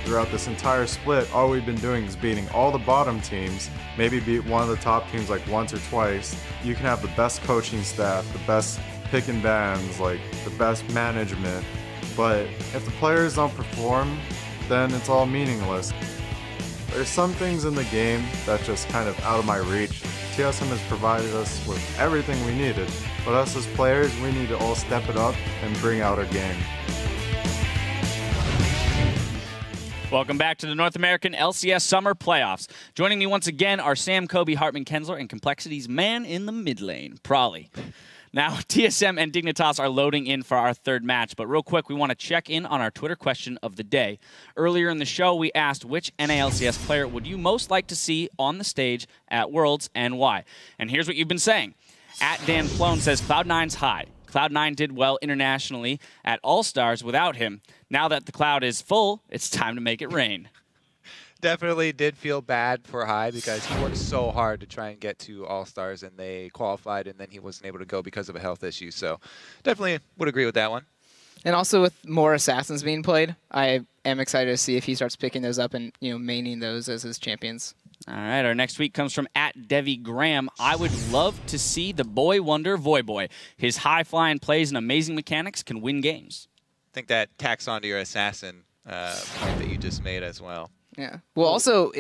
throughout this entire split, all we've been doing is beating all the bottom teams, maybe beat one of the top teams like once or twice. You can have the best coaching staff, the best pick and bans, like the best management, but if the players don't perform, then it's all meaningless. There's some things in the game that just kind of out of my reach. TSM has provided us with everything we needed, but us as players, we need to all step it up and bring out our game. Welcome back to the North American LCS Summer Playoffs. Joining me once again are Sam, Kobe, Hartman, Kensler, and Complexity's man in the mid lane, Prolly. Now, TSM and Dignitas are loading in for our third match, but real quick, we want to check in on our Twitter question of the day. Earlier in the show, we asked which NALCS player would you most like to see on the stage at Worlds and why? And here's what you've been saying. At Dan Plone says Cloud9's high. Cloud9 did well internationally at All-Stars without him. Now that the cloud is full, it's time to make it rain. Definitely did feel bad for High because he worked so hard to try and get to All-Stars, and they qualified, and then he wasn't able to go because of a health issue. So definitely would agree with that one. And also with more Assassins being played, I am excited to see if he starts picking those up and maining those as his champions. All right, our next tweet comes from @DevyGraham. I would love to see the boy wonder Voyboy. His high-flying plays and amazing mechanics can win games. I think that tacks onto your Assassin point that you just made as well. Yeah. Well, also,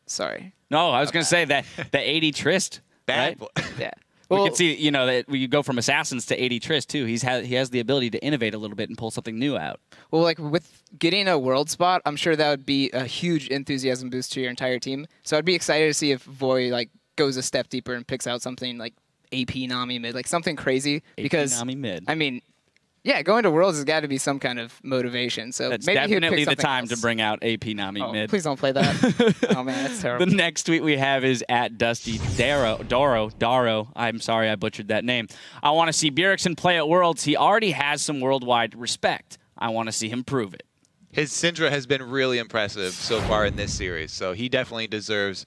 sorry. No, I was going to say that the 80 Trist. Bad. Right? Yeah. We Well, can see, that we go from Assassins to 80 Trist, too. He has the ability to innovate a little bit and pull something new out. Well, like with getting a world spot, I'm sure that would be a huge enthusiasm boost to your entire team. So I'd be excited to see if Voy goes a step deeper and picks out something like AP Nami mid, like something crazy. Because AP Nami mid. I mean, yeah, going to Worlds has got to be some kind of motivation. So that's maybe definitely the time else. to bring out AP Nami mid. Please don't play that. Oh man, that's terrible. The next tweet we have is @Dusty Daro. I'm sorry I butchered that name. I want to see Bjergsen play at Worlds. He already has some worldwide respect. I want to see him prove it. His Syndra has been really impressive so far in this series, so he definitely deserves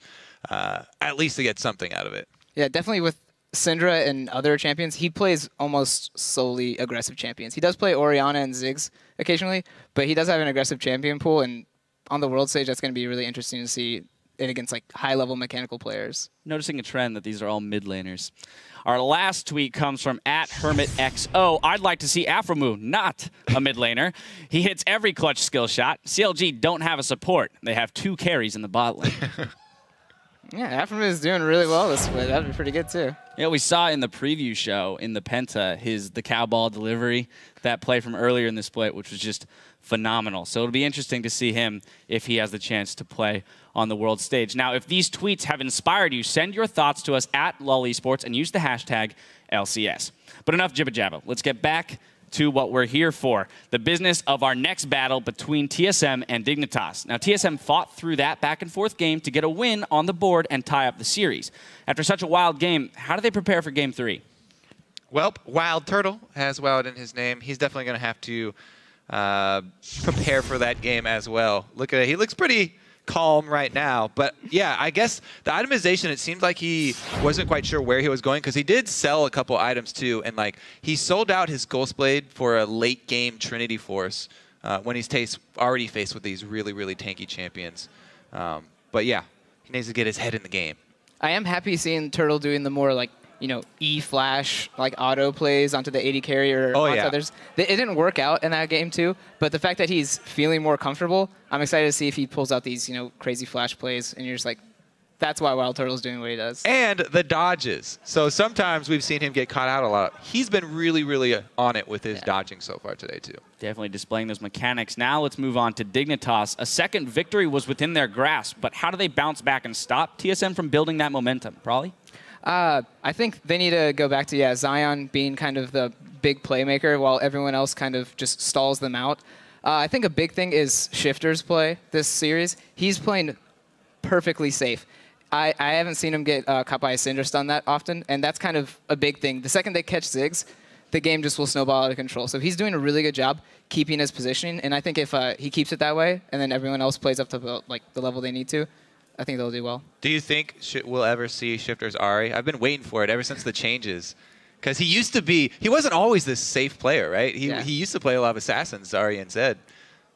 at least to get something out of it. Yeah, definitely with Syndra and other champions, he plays almost solely aggressive champions. He does play Orianna and Ziggs occasionally, but he does have an aggressive champion pool, and on the world stage, that's going to be really interesting to see it against high-level mechanical players. Noticing a trend that these are all mid laners. Our last tweet comes from @HermitXO. I'd like to see Afromu, not a mid laner. He hits every clutch skill shot. CLG don't have a support. They have 2 carries in the bot lane. Yeah, Afromu is doing really well this split. That'd be pretty good, too. Yeah, we saw in the preview show in the Penta the cow ball delivery, that play from earlier in the split, which was just phenomenal. So it'll be interesting to see him if he has the chance to play on the world stage. Now, if these tweets have inspired you, send your thoughts to us @LolEsports and use the hashtag LCS. But enough jibba jabba. Let's get back to what we're here for, the business of our next battle between TSM and Dignitas. Now, TSM fought through that back-and-forth game to get a win on the board and tie up the series. After such a wild game, how do they prepare for Game 3? Well, Wild Turtle has Wild in his name. He's definitely going to have to prepare for that game as well. Look at it. He looks pretty calm right now. But yeah, I guess the itemization, it seemed like he wasn't quite sure where he was going because he did sell a couple items too. And he sold out his Ghost Blade for a late game Trinity Force when he's already faced with these really, really tanky champions. But yeah, he needs to get his head in the game. I am happy seeing Turtle doing the more E-flash, auto plays onto the 80 carrier onto others. It didn't work out in that game too, but the fact that he's feeling more comfortable, I'm excited to see if he pulls out these, crazy flash plays, and you're just like, that's why Wild Turtle's doing what he does. And the dodges. So sometimes we've seen him get caught out a lot. He's been really, really on it with his dodging so far today too. Definitely displaying those mechanics. Now let's move on to Dignitas. A second victory was within their grasp, but how do they bounce back and stop TSM from building that momentum? Prolly? I think they need to go back to, Zion being kind of the big playmaker while everyone else kind of just stalls them out. I think a big thing is Shifter's play this series. He's playing perfectly safe. I haven't seen him get caught by a Cinder stun that often, and that's kind of a big thing. The second they catch Ziggs, the game just will snowball out of control. So he's doing a really good job keeping his positioning, and I think if he keeps it that way and then everyone else plays up to the level they need to, I think they'll do well. Do you think we'll ever see Shifter's Ahri? I've been waiting for it ever since the changes. Because he wasn't always this safe player, right? He used to play a lot of Assassins, Ahri and Zed.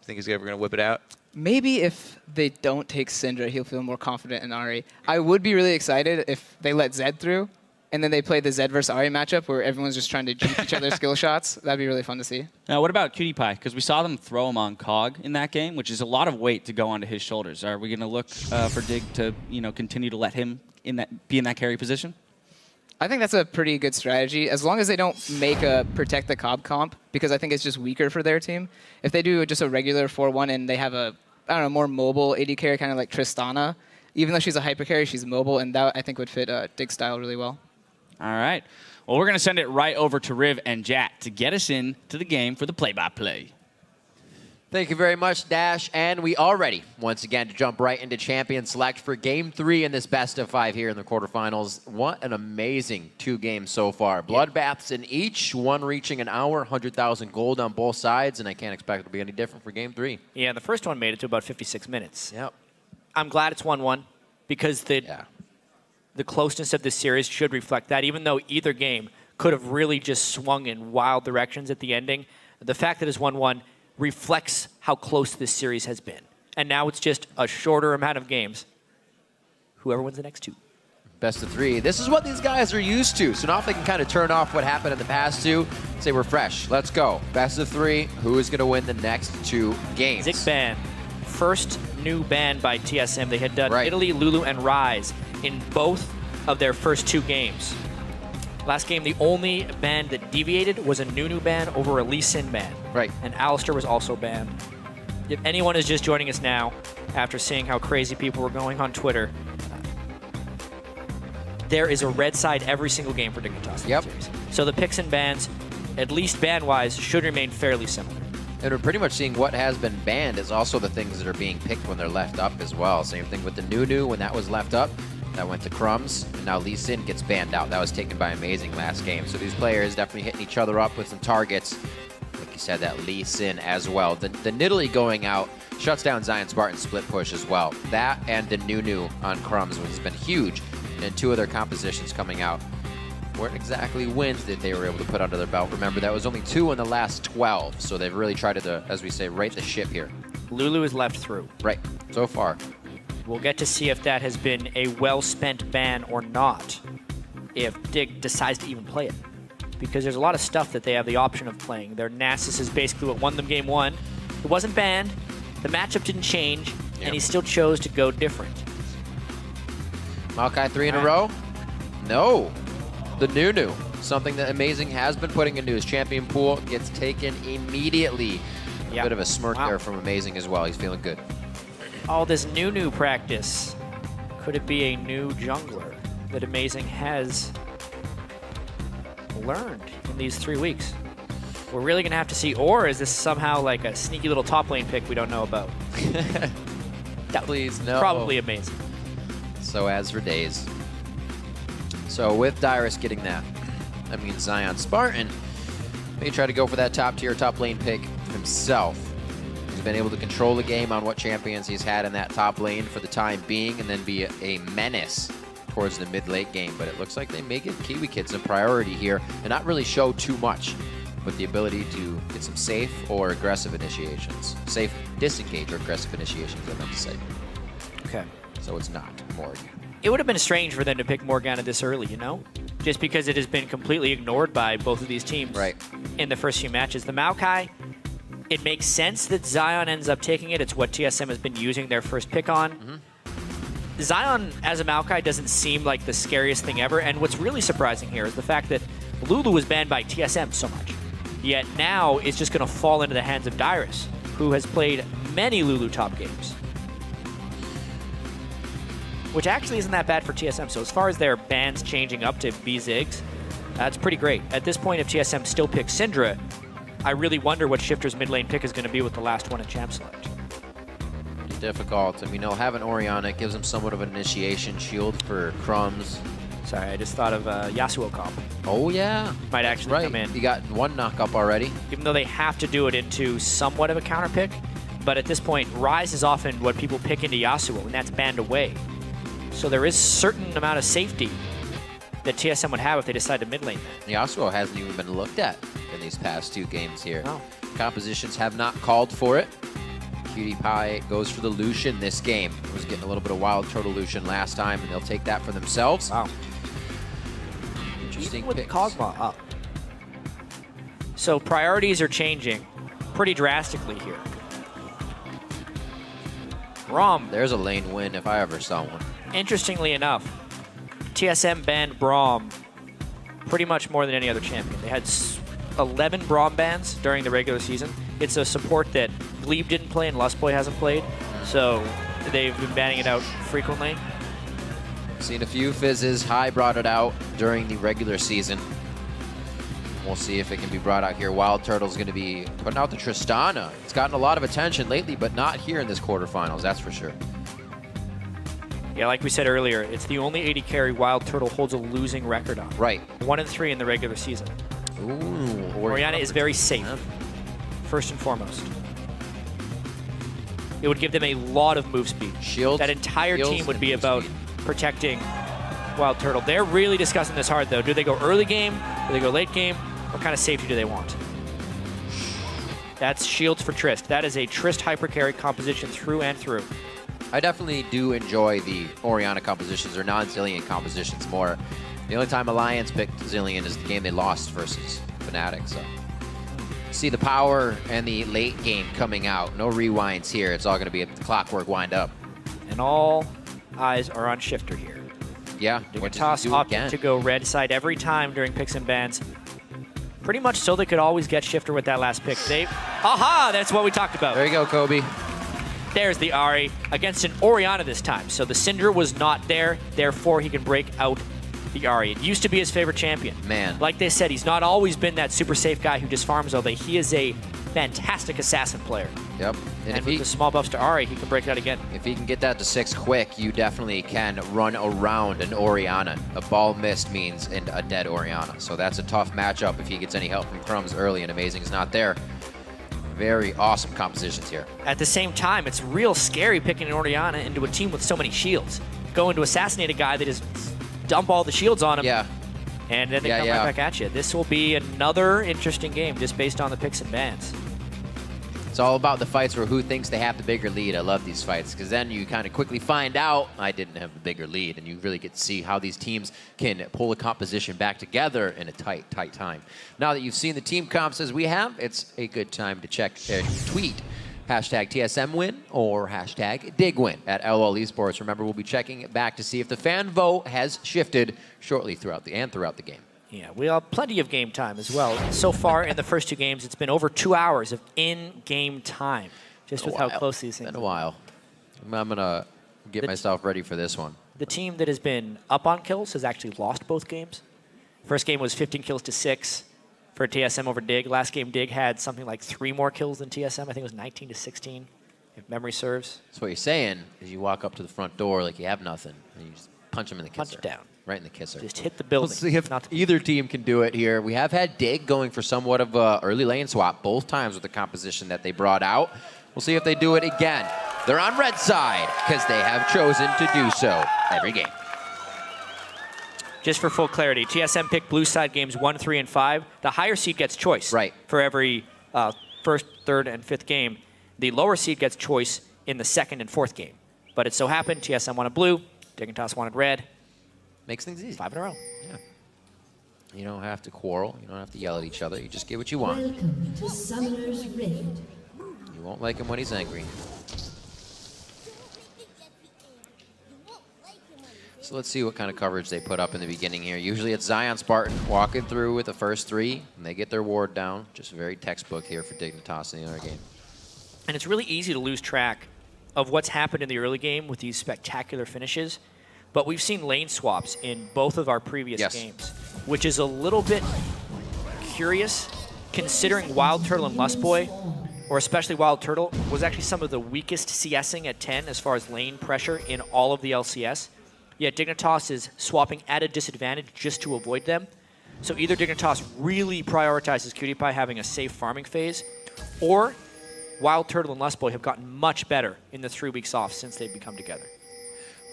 I think he's ever going to whip it out. Maybe if they don't take Syndra, he'll feel more confident in Ahri. I would be really excited if they let Zed through, and then they play the Zed versus Ahri matchup where everyone's just trying to juke each other's skill shots. That'd be really fun to see. Now, what about Cutie Pie? Because we saw them throw him on Cog in that game, which is a lot of weight to go onto his shoulders. Are we going to look for Dig to continue to let him be in that carry position? I think that's a pretty good strategy, as long as they don't make a protect the Cobb comp, because I think it's just weaker for their team. If they do just a regular 4-1 and they have a, I don't know, more mobile AD carry, kind of like Tristana, even though she's a hyper carry, she's mobile, and that I think would fit Dig's style really well. All right. Well, we're going to send it right over to Riv and Jat to get us into the game for the play-by-play. Thank you very much, Dash. And we are ready, once again, to jump right into Champion Select for Game 3 in this best of 5 here in the quarterfinals. What an amazing 2 games so far. Bloodbaths in each, one reaching an hour, 100,000 gold on both sides, and I can't expect it to be any different for Game 3. Yeah, the first one made it to about 56 minutes. Yep. I'm glad it's 1-1 because the closeness of this series should reflect that, even though either game could have really just swung in wild directions at the ending. The fact that it's 1-1 reflects how close this series has been. And now it's just a shorter amount of games. Whoever wins the next 2. Best of 3. This is what these guys are used to. So now if they can kind of turn off what happened in the past 2, say we're fresh. Let's go. Best of 3. Who is going to win the next 2 games? Zik ban. First new ban by TSM. They had done Italy, Lulu, and Rise in both of their first 2 games. Last game, the only ban that deviated was a Nunu ban over a Lee Sin ban. Right. And Alistair was also banned. If anyone is just joining us now, after seeing how crazy people were going on Twitter, there is a red side every single game for Dignitas. Yep. So the picks and bans, at least ban-wise, should remain fairly similar. And we're pretty much seeing what has been banned is also the things that are being picked when they're left up as well. Same thing with the Nunu when that was left up. That went to Crumbs, and now Lee Sin gets banned out. That was taken by Amazing last game. So these players definitely hitting each other up with some targets. Like you said, that Lee Sin as well. The Nidalee going out shuts down Zion Spartan split push as well. That and the Nunu on Crumbs, which has been huge. And 2 of their compositions coming out weren't exactly wins that they were able to put under their belt. Remember, that was only 2 in the last 12. So they've really tried to, as we say, right the ship here. Lulu is left through. Right, so far. We'll get to see if that has been a well-spent ban or not, if Dig decides to even play it. Because there's a lot of stuff that they have the option of playing. Their Nasus is basically what won them game 1. It wasn't banned, the matchup didn't change, and he still chose to go different. Maokai 3 in a row? No. The Nunu, something that Amazing has been putting into his champion pool, gets taken immediately. A bit of a smirk there from Amazing as well. He's feeling good. All this Nunu practice. Could it be a new jungler that Amazing has learned in these 3 weeks? We're really going to have to see. Or is this somehow like a sneaky little top lane pick we don't know about? Please, no. Probably Amazing. So as for days. So with Dyrus getting that, that means Zion Spartan may try to go for that top tier, top lane pick himself. He's been able to control the game on what champions he's had in that top lane for the time being and then be a menace towards the mid-late game. But it looks like they may give Kiwi Kids a priority here and not really show too much, with the ability to get some safe or aggressive initiations. Safe disengage or aggressive initiations, I meant to say. Okay. So it's not Morg. It would have been strange for them to pick Morgana this early, you know? Just because it has been completely ignored by both of these teams in the first few matches. The Maokai, it makes sense that Zion ends up taking it. It's what TSM has been using their first pick on. Zion as a Maokai doesn't seem like the scariest thing ever, and what's really surprising here is the fact that Lulu was banned by TSM so much. Yet now it's just going to fall into the hands of Dyrus, who has played many Lulu top games. Which actually isn't that bad for TSM. So as far as their bans changing up to be Ziggs, that's pretty great. At this point, if TSM still picks Syndra, I really wonder what Shifter's mid lane pick is going to be with the last one in Champ Select. Pretty difficult. I mean, he'll have an Orianna. It gives him somewhat of an initiation shield for Crumbs. Sorry, I just thought of Yasuo comp. Oh, yeah. Might actually come in. You got one knock-up already. Even though they have to do it into somewhat of a counter pick. But at this point, Ryze is often what people pick into Yasuo, and that's banned away. So there is certain amount of safety that TSM would have if they decide to mid lane that. Yasuo hasn't even been looked at in these past 2 games here. No. Compositions have not called for it. Cutie Pie goes for the Lucian this game. Was getting a little bit of Wild Turtle Lucian last time, and they'll take that for themselves. Wow. Interesting Even with picks. Kog'Maw up. So priorities are changing pretty drastically here. Braum, There's a lane win if I ever saw one. interestingly enough, TSM banned Braum pretty much more than any other champion. They had 11 Braum bans during the regular season. It's a support that Glebe didn't play and Lustboy hasn't played, so they've been banning it out frequently. Seen a few fizzes. High brought it out during the regular season. We'll see if it can be brought out here. Wild Turtle's going to be putting out the Tristana. It's gotten a lot of attention lately, but not here in this quarterfinals, that's for sure. Yeah, like we said earlier, it's the only 80 carry Wild Turtle holds a losing record on. Right. 1-3 in the regular season. Ooh. Orianna is very safe, first and foremost. It would give them a lot of move speed. Shields. That entire Shields team would and be move about speed. protecting Wild Turtle. They're really discussing this hard, though. Do they go early game? Do they go late game? What kind of safety do they want? That's shields for Trist. That is a Trist hyper carry composition through and through. I definitely do enjoy the Orianna compositions or non-Zillion compositions more. The only time Alliance picked Zillion is the game they lost versus Fnatic, so. See the power and the late game coming out. No rewinds here. It's all going to be a clockwork wind up. And all eyes are on Shifter here. Yeah. What does he Dignitas do opted again? to go red side every time during picks and bans. Pretty much so they could always get Shifter with that last pick. Aha! That's what we talked about. There you go, Kobe. There's the Ahri against an Orianna this time. So the Cinder was not there, therefore he can break out the Ahri. It used to be his favorite champion. Man. Like they said, he's not always been that super safe guy who just farms all day. He is a fantastic assassin player. Yep. And if with he, the small buffs to Ahri, he can break it out again. if he can get that to 6 quick, you definitely can run around an Orianna. A ball missed means a dead Orianna. So that's a tough matchup if he gets any help from Crumbs early and Amazing's not there. Very awesome compositions here. At the same time, it's real scary picking an Orianna into a team with so many shields. Going to assassinate a guy that just dump all the shields on him. Yeah. And then they come right back at you. This will be another interesting game just based on the picks and bans. It's all about the fights where who thinks they have the bigger lead. I love these fights because then you kind of quickly find out I didn't have the bigger lead, and you really get to see how these teams can pull a composition back together in a tight, tight time. Now that you've seen the team comps as we have, it's a good time to check tweet hashtag TSM win or hashtag dig win at LOL Esports. Remember, we'll be checking it back to see if the fan vote has shifted shortly throughout the game. Yeah, we have plenty of game time as well. So far in the first 2 games, it's been over 2 hours of in-game time, just with how close these things Been a while. I'm going to get myself ready for this one. The team that has been up on kills has actually lost both games. First game was 15 kills to 6 for TSM over Dig. Last game, Dig had something like 3 more kills than TSM. I think it was 19 to 16, if memory serves. So what you're saying is you walk up to the front door like you have nothing, and you just punch him in the kisser. Punch down. Right in the kisser. Just hit the building. We'll see if either team can do it here. We have had Dig going for somewhat of an early lane swap both times with the composition that they brought out. We'll see if they do it again. They're on red side because they have chosen to do so every game. Just for full clarity, TSM picked blue side games 1, 3, and 5. The higher seed gets choice. Right. For every first, third, and 5th game. The lower seed gets choice in the 2nd and 4th game. But it so happened TSM wanted blue, Dignitas wanted red. Makes things easy. 5 in a row. Yeah. You don't have to quarrel. You don't have to yell at each other. You just get what you want. Welcome to Summoner's Rift. You won't like him when he's angry. So let's see what kind of coverage they put up in the beginning here. Usually it's Zion Spartan walking through with the first 3, and they get their ward down. Just very textbook here for Dignitas in the other game. And it's really easy to lose track of what's happened in the early game with these spectacular finishes. But we've seen lane swaps in both of our previous games, which is a little bit curious considering Wild Turtle and Lustboy, or especially Wild Turtle, was actually some of the weakest CSing at 10 as far as lane pressure in all of the LCS. Yet Dignitas is swapping at a disadvantage just to avoid them. So either Dignitas really prioritizes Cutie Pie having a safe farming phase, or Wild Turtle and Lustboy have gotten much better in the 3 weeks off since they've become together.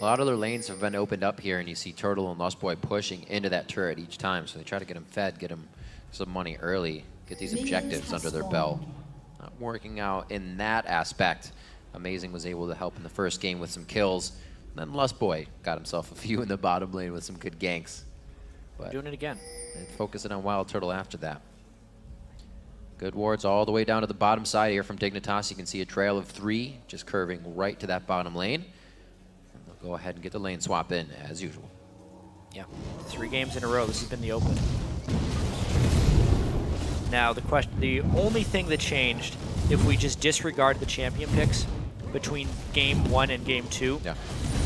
A lot of their lanes have been opened up here, and you see Turtle and Lustboy pushing into that turret each time. So they try to get them fed, get them some money early, get these objectives under their belt. not working out in that aspect. Amazing was able to help in the first game with some kills. And then Lustboy got himself a few in the bottom lane with some good ganks. But Doing it again. focusing on Wild Turtle after that. Good wards all the way down to the bottom side here from Dignitas. You can see a trail of 3 just curving right to that bottom lane. And they'll go ahead and get the lane swap in as usual. Yeah, 3 games in a row. This has been the open. Now the only thing that changed, if we just disregard the champion picks between game 1 and game 2,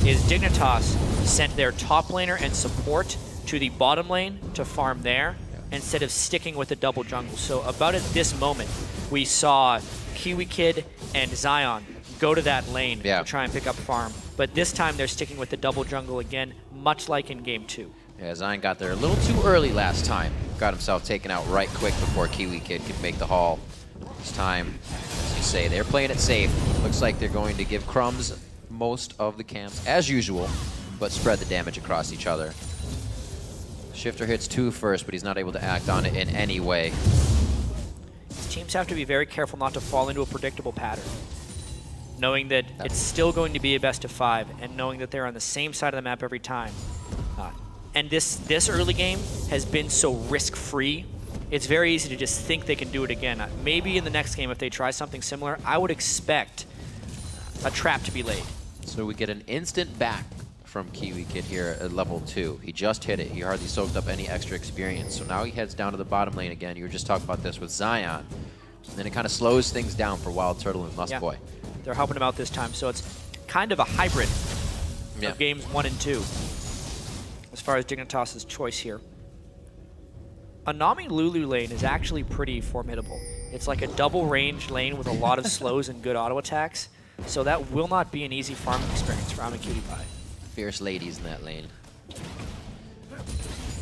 is Dignitas sent their top laner and support to the bottom lane to farm there instead of sticking with the double jungle. So about at this moment, we saw Kiwi Kid and Zion go to that lane to try and pick up farm. But this time they're sticking with the double jungle again, much like in game 2. Yeah, Zion got there a little too early last time. Got himself taken out right quick before Kiwi Kid could make the haul. This time, as you say, they're playing it safe. Looks like they're going to give Crumbs most of the camps as usual, but spread the damage across each other. Shifter hits 2 first, but he's not able to act on it in any way. Teams have to be very careful not to fall into a predictable pattern. Knowing that it's still going to be a best of 5, and knowing that they're on the same side of the map every time. And this early game has been so risk-free, it's very easy to just think they can do it again. Maybe in the next game, if they try something similar, I would expect a trap to be laid. So we get an instant back from Kiwi Kid here at level 2. He just hit it. He hardly soaked up any extra experience. So now he heads down to the bottom lane again. You were just talking about this with Zion. And then it kind of slows things down for Wild Turtle and Lustboy. They're helping him out this time. So it's kind of a hybrid of games 1 and 2 as far as Dignitas' choice here. A Nami Lulu lane is actually pretty formidable. It's like a double range lane with a lot of slows and good auto attacks. So that will not be an easy farming experience for AmaCutiePie. Fierce ladies in that lane.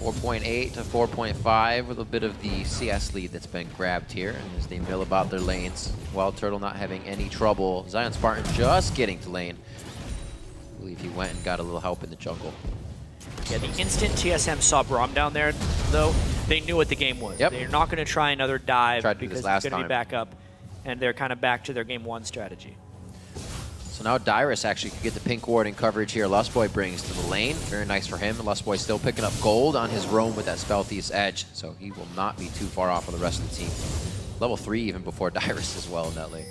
4.8 to 4.5 with a bit of the CS lead that's been grabbed here as they mill about their lanes. Wild Turtle not having any trouble. Zion Spartan just getting to lane. I believe he went and got a little help in the jungle. Yeah, the instant TSM saw Braum down there, though, they knew what the game was. They're not going to try another dive because it's going to be back up, and they're kind of back to their game 1 strategy. So now Dyrus actually could get the pink ward in coverage here. Lustboy brings to the lane. Very nice for him. Lustboy still picking up gold on his roam with that Spell Thief's Edge, so he will not be too far off of the rest of the team. Level 3 even before Dyrus as well in that lane.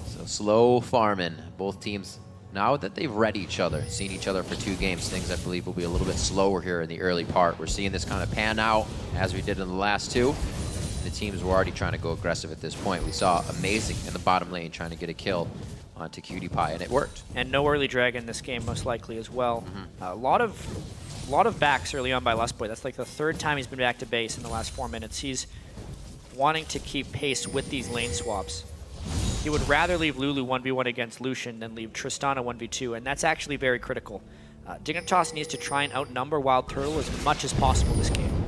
So slow farming. Both teams, now that they've read each other, seen each other for 2 games, things I believe will be a little bit slower here in the early part. We're seeing this kind of pan out as we did in the last 2. The teams were already trying to go aggressive at this point. We saw Amazing in the bottom lane trying to get a kill onto CutiePie, and it worked. And no early drag in this game, most likely as well. A lot of backs early on by Lustboy. That's like the 3rd time he's been back to base in the last 4 minutes. He's wanting to keep pace with these lane swaps. He would rather leave Lulu 1v1 against Lucian than leave Tristana 1v2, and that's actually very critical. Dignitas needs to try and outnumber Wild Turtle as much as possible this game.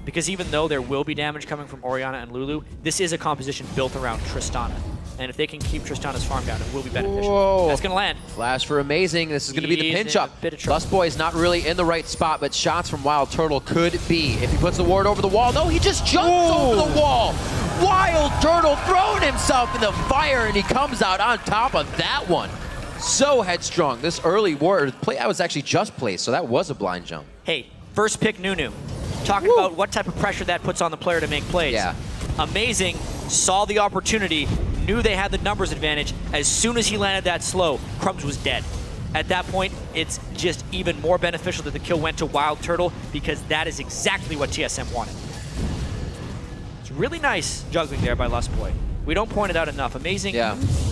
Because even though there will be damage coming from Orianna and Lulu, this is a composition built around Tristana. And if they can keep Tristana's farm down, it will be beneficial. Whoa. That's going to land. Flash for Amazing. This is going to be the pinch up. Lustboy is not really in the right spot, but shots from Wild Turtle could be. If he puts the ward over the wall. No, he just jumps over the wall. Wild Turtle throwing himself in the fire, and he comes out on top of that one. So headstrong. This early ward play, I was actually just placed, so that was a blind jump. Hey, first pick Nunu. Talking about what type of pressure that puts on the player to make plays. Yeah. Amazing. Saw the opportunity. Knew they had the numbers advantage. As soon as he landed that slow, Crumbs was dead. At that point, it's just even more beneficial that the kill went to Wild Turtle because that is exactly what TSM wanted. It's really nice juggling there by Lustboy. We don't point it out enough. Amazing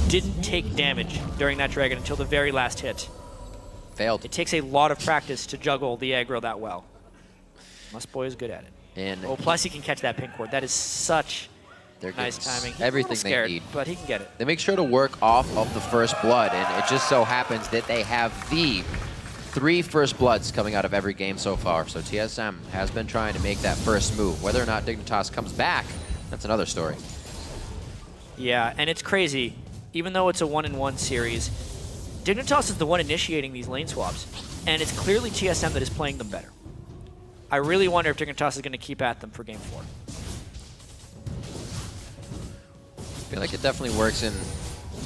didn't take damage during that dragon until the very last hit. Failed. It takes a lot of practice to juggle the aggro that well. Lustboy is good at it. And plus he can catch that pink ward. That is such nice timing. He's everything scared, they need, but he can get it. They make sure to work off of the first blood, and it just so happens that they have the 3 first bloods coming out of every game so far. So TSM has been trying to make that first move. Whether or not Dignitas comes back, that's another story. Yeah, and it's crazy. Even though it's a 1-in-1 series, Dignitas is the one initiating these lane swaps, and it's clearly TSM that is playing them better. I really wonder if Dignitas is going to keep at them for Game 4. feel like it definitely works in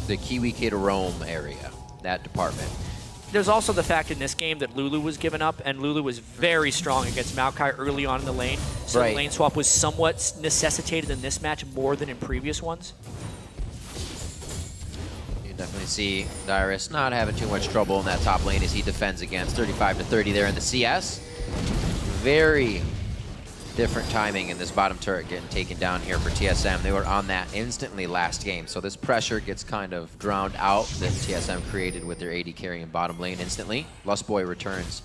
the Kiwi K to Rome area, that department. There's also the fact in this game that Lulu was given up, and Lulu was very strong against Maokai early on in the lane. So the lane swap was somewhat necessitated in this match more than in previous ones. You definitely see Dyrus not having too much trouble in that top lane as he defends against 35 to 30 there in the CS. Very different timing in this bottom turret getting taken down here for TSM. They were on that instantly last game, so this pressure gets kind of drowned out that TSM created with their AD carry in bottom lane instantly. Lustboy returns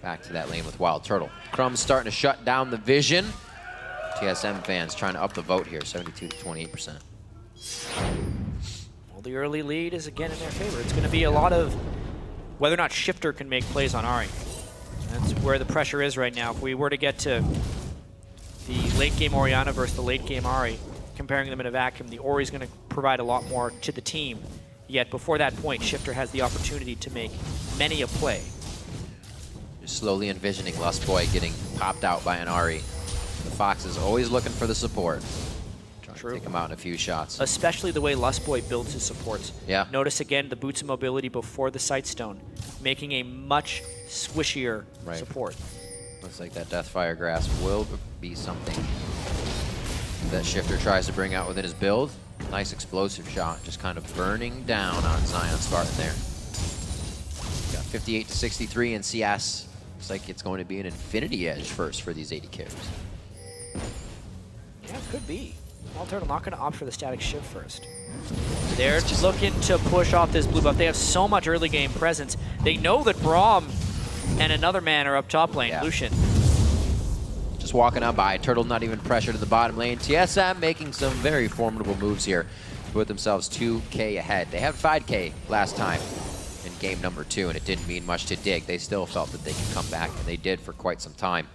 back to that lane with Wild Turtle. Crumbs starting to shut down the vision. TSM fans trying to up the vote here, 72 to 28%. Well, the early lead is again in their favor. It's going to be a lot of whether or not Shifter can make plays on Ahri. That's where the pressure is right now. If we were to get to the late game Orianna versus the late game Ahri, comparing them in a vacuum, the Ori's going to provide a lot more to the team. Yet before that point, Shifter has the opportunity to make many a play. Just slowly envisioning Lustboy getting popped out by an Ahri. The Fox is always looking for the support. Trying to take him out in a few shots. Especially the way Lustboy builds his supports. Yeah. Notice again the boots of mobility before the Sightstone, making a much squishier support. Looks like that Deathfire Grasp will be something that Shifter tries to bring out within his build. Nice explosive shot, just kind of burning down on Zion Spartan there. Got 58 to 63 in CS. Looks like it's going to be an Infinity Edge first for these AD carries. Yeah, it could be. Wild Turtle not going to opt for the static shift first. They're just looking to push off this blue buff. They have so much early game presence. They know that Braum and another man are up top lane, Lucian. Just walking on by. Turtle not even pressured in the bottom lane. TSM making some very formidable moves here to put themselves 2K ahead. They had 5K last time in game number 2, and it didn't mean much to Dig. They still felt that they could come back, and they did for quite some time.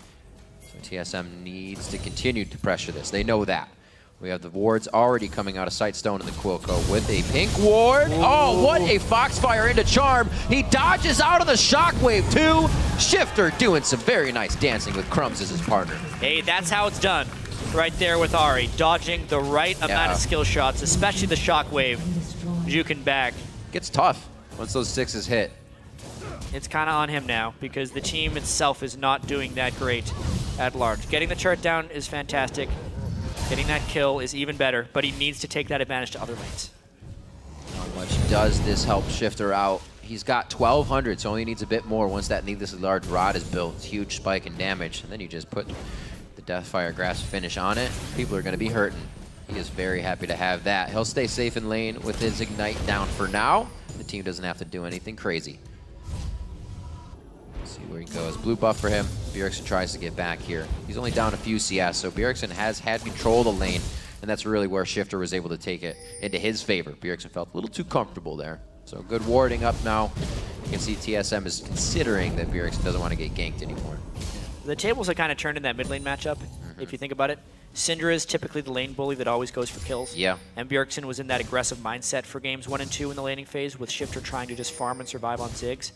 So TSM needs to continue to pressure this. They know that. We have the wards already coming out of Sightstone in the Quilco with a pink ward. Ooh. Oh, what a Foxfire into Charm. He dodges out of the Shockwave too. Shifter doing some very nice dancing with Crumbs as his partner. Hey, that's how it's done. Right there with Ahri, dodging the right amount of skill shots, especially the Shockwave, juking back. Gets tough once those 6s hit. It's kind of on him now because the team itself is not doing that great at large. Getting the turret down is fantastic. Getting that kill is even better, but he needs to take that advantage to other lanes. How much does this help Shifter out? He's got 1,200, so only needs a bit more once that needlessly large rod is built. It's a huge spike in damage, and then you just put the Deathfire Grasp finish on it. People are going to be hurting. He is very happy to have that. He'll stay safe in lane with his Ignite down for now. The team doesn't have to do anything crazy. See where he goes. Blue buff for him. Bjergsen tries to get back here. He's only down a few CS, so Bjergsen has had control of the lane, and that's really where Shifter was able to take it into his favor. Bjergsen felt a little too comfortable there. So good warding up now. You can see TSM is considering that Bjergsen doesn't want to get ganked anymore. The tables have kind of turned in that mid lane matchup, if you think about it. Syndra is typically the lane bully that always goes for kills. Yeah. And Bjergsen was in that aggressive mindset for games 1 and 2 in the laning phase, with Shifter trying to just farm and survive on Ziggs.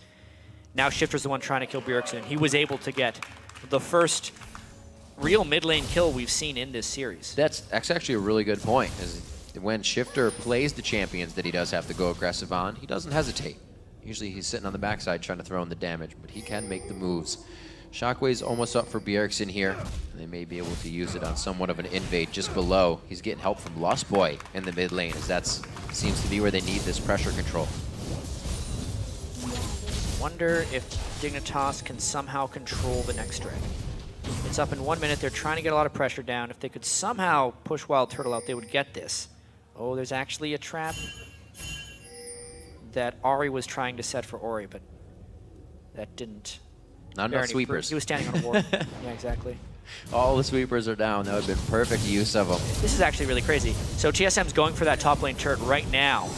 Now Shifter's the one trying to kill Bjergsen, and he was able to get the first real mid lane kill we've seen in this series. That's actually a really good point. Is when Shifter plays the champions that he does have to go aggressive on, he doesn't hesitate. Usually he's sitting on the backside trying to throw in the damage, but he can make the moves. Shockwave's almost up for Bjergsen here, and they may be able to use it on somewhat of an invade just below. He's getting help from Lustboy in the mid lane, as that seems to be where they need this pressure control. Wonder if Dignitas can somehow control the next dragon. It's up in 1 minute. They're trying to get a lot of pressure down. If they could somehow push Wild Turtle out, they would get this. Oh, there's actually a trap that Ahri was trying to set for Ori, but that didn't. Not enough sweepers. He was standing on a ward. Yeah, exactly. All the sweepers are down. That would have been perfect use of them. This is actually really crazy. So TSM's going for that top lane turret right now.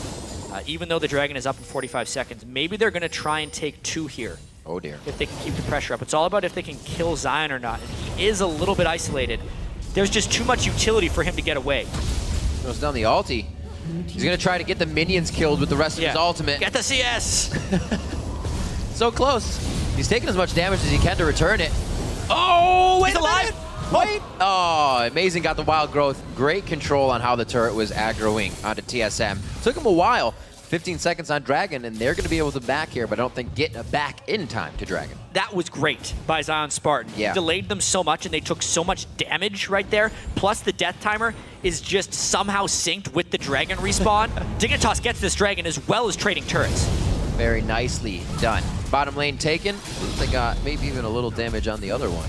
Even though the dragon is up in 45 seconds, maybe they're going to try and take 2 here. Oh dear. If they can keep the pressure up. It's all about if they can kill Zion or not. And he is a little bit isolated. There's just too much utility for him to get away. Goes down the ulti. He's going to try to get the minions killed with the rest of his ultimate. Get the CS! So close. He's taking as much damage as he can to return it. Oh, wait He's alive! Wait! Oh, Amazing got the wild growth. Great control on how the turret was aggroing onto TSM. Took him a while. 15 seconds on Dragon, and they're going to be able to back here, but I don't think get back in time to Dragon. That was great by Zion Spartan. Yeah. Delayed them so much, and they took so much damage right there. Plus, the death timer is just somehow synced with the Dragon respawn. Dignitas gets this Dragon as well as trading turrets. Very nicely done. Bottom lane taken. They got maybe even a little damage on the other one.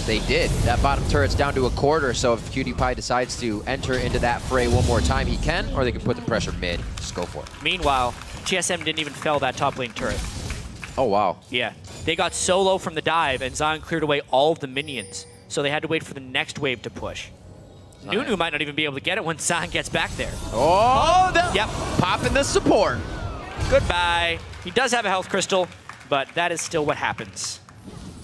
They did. That bottom turret's down to a quarter, so if Cutie Pie decides to enter into that fray one more time, he can, or they can put the pressure mid. Just go for it. Meanwhile, TSM didn't even fell that top lane turret. Oh, wow. Yeah. They got so low from the dive, and Zion cleared away all of the minions, so they had to wait for the next wave to push. Nunu might not even be able to get it when Zion gets back there. Oh, Yep. Popping the support. Goodbye. He does have a health crystal, but that is still what happens.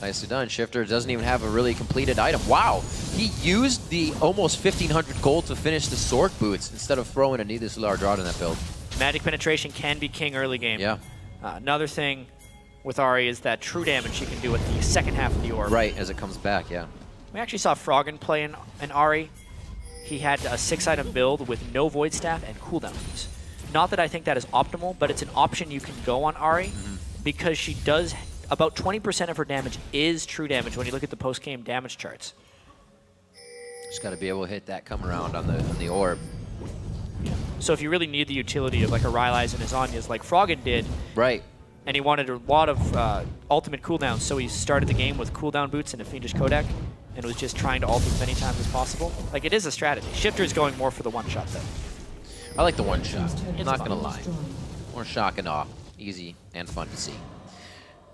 Nicely done. Shifter doesn't even have a really completed item. Wow. He used the almost 1,500 gold to finish the sword boots instead of throwing a needlessly large rod in that build. Magic penetration can be king early game. Yeah. Another thing with Ahri is that true damage she can do at the second half of the orb. Right, as it comes back, yeah. We actually saw Froggen play an Ahri. He had a 6-item build with no Void Staff and cooldown boots. Not that I think that is optimal, but it's an option you can go on Ahri because she does... About 20% of her damage is true damage when you look at the post-game damage charts. Just got to be able to hit that come around on the orb. So if you really need the utility of like a Rylai's and his Anya's like Froggen did, right, and he wanted a lot of ultimate cooldowns, so he started the game with cooldown boots and a Fiendish Kodak, and was just trying to ult as many times as possible. Like, it is a strategy. Shifter's going more for the one-shot, though. I like the one-shot. I'm not going to lie. More shock and awe. Easy and fun to see.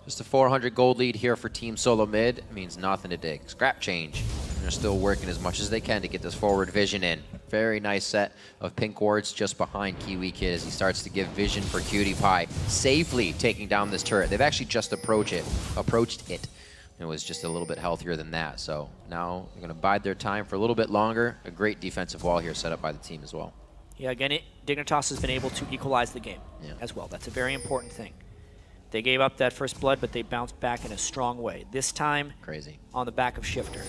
Just a 400 gold lead here for Team Solo Mid. It means nothing to dig. Scrap change. They're still working as much as they can to get this forward vision in. Very nice set of pink wards just behind Kiwi Kid as he starts to give vision for Cutie Pie, safely taking down this turret. They've actually just approached it. It was just a little bit healthier than that. So now they're going to bide their time for a little bit longer. A great defensive wall here set up by the team as well. Yeah, again, Dignitas has been able to equalize the game as well. That's a very important thing. They gave up that first blood, but they bounced back in a strong way. This time, crazy, on the back of Shifter.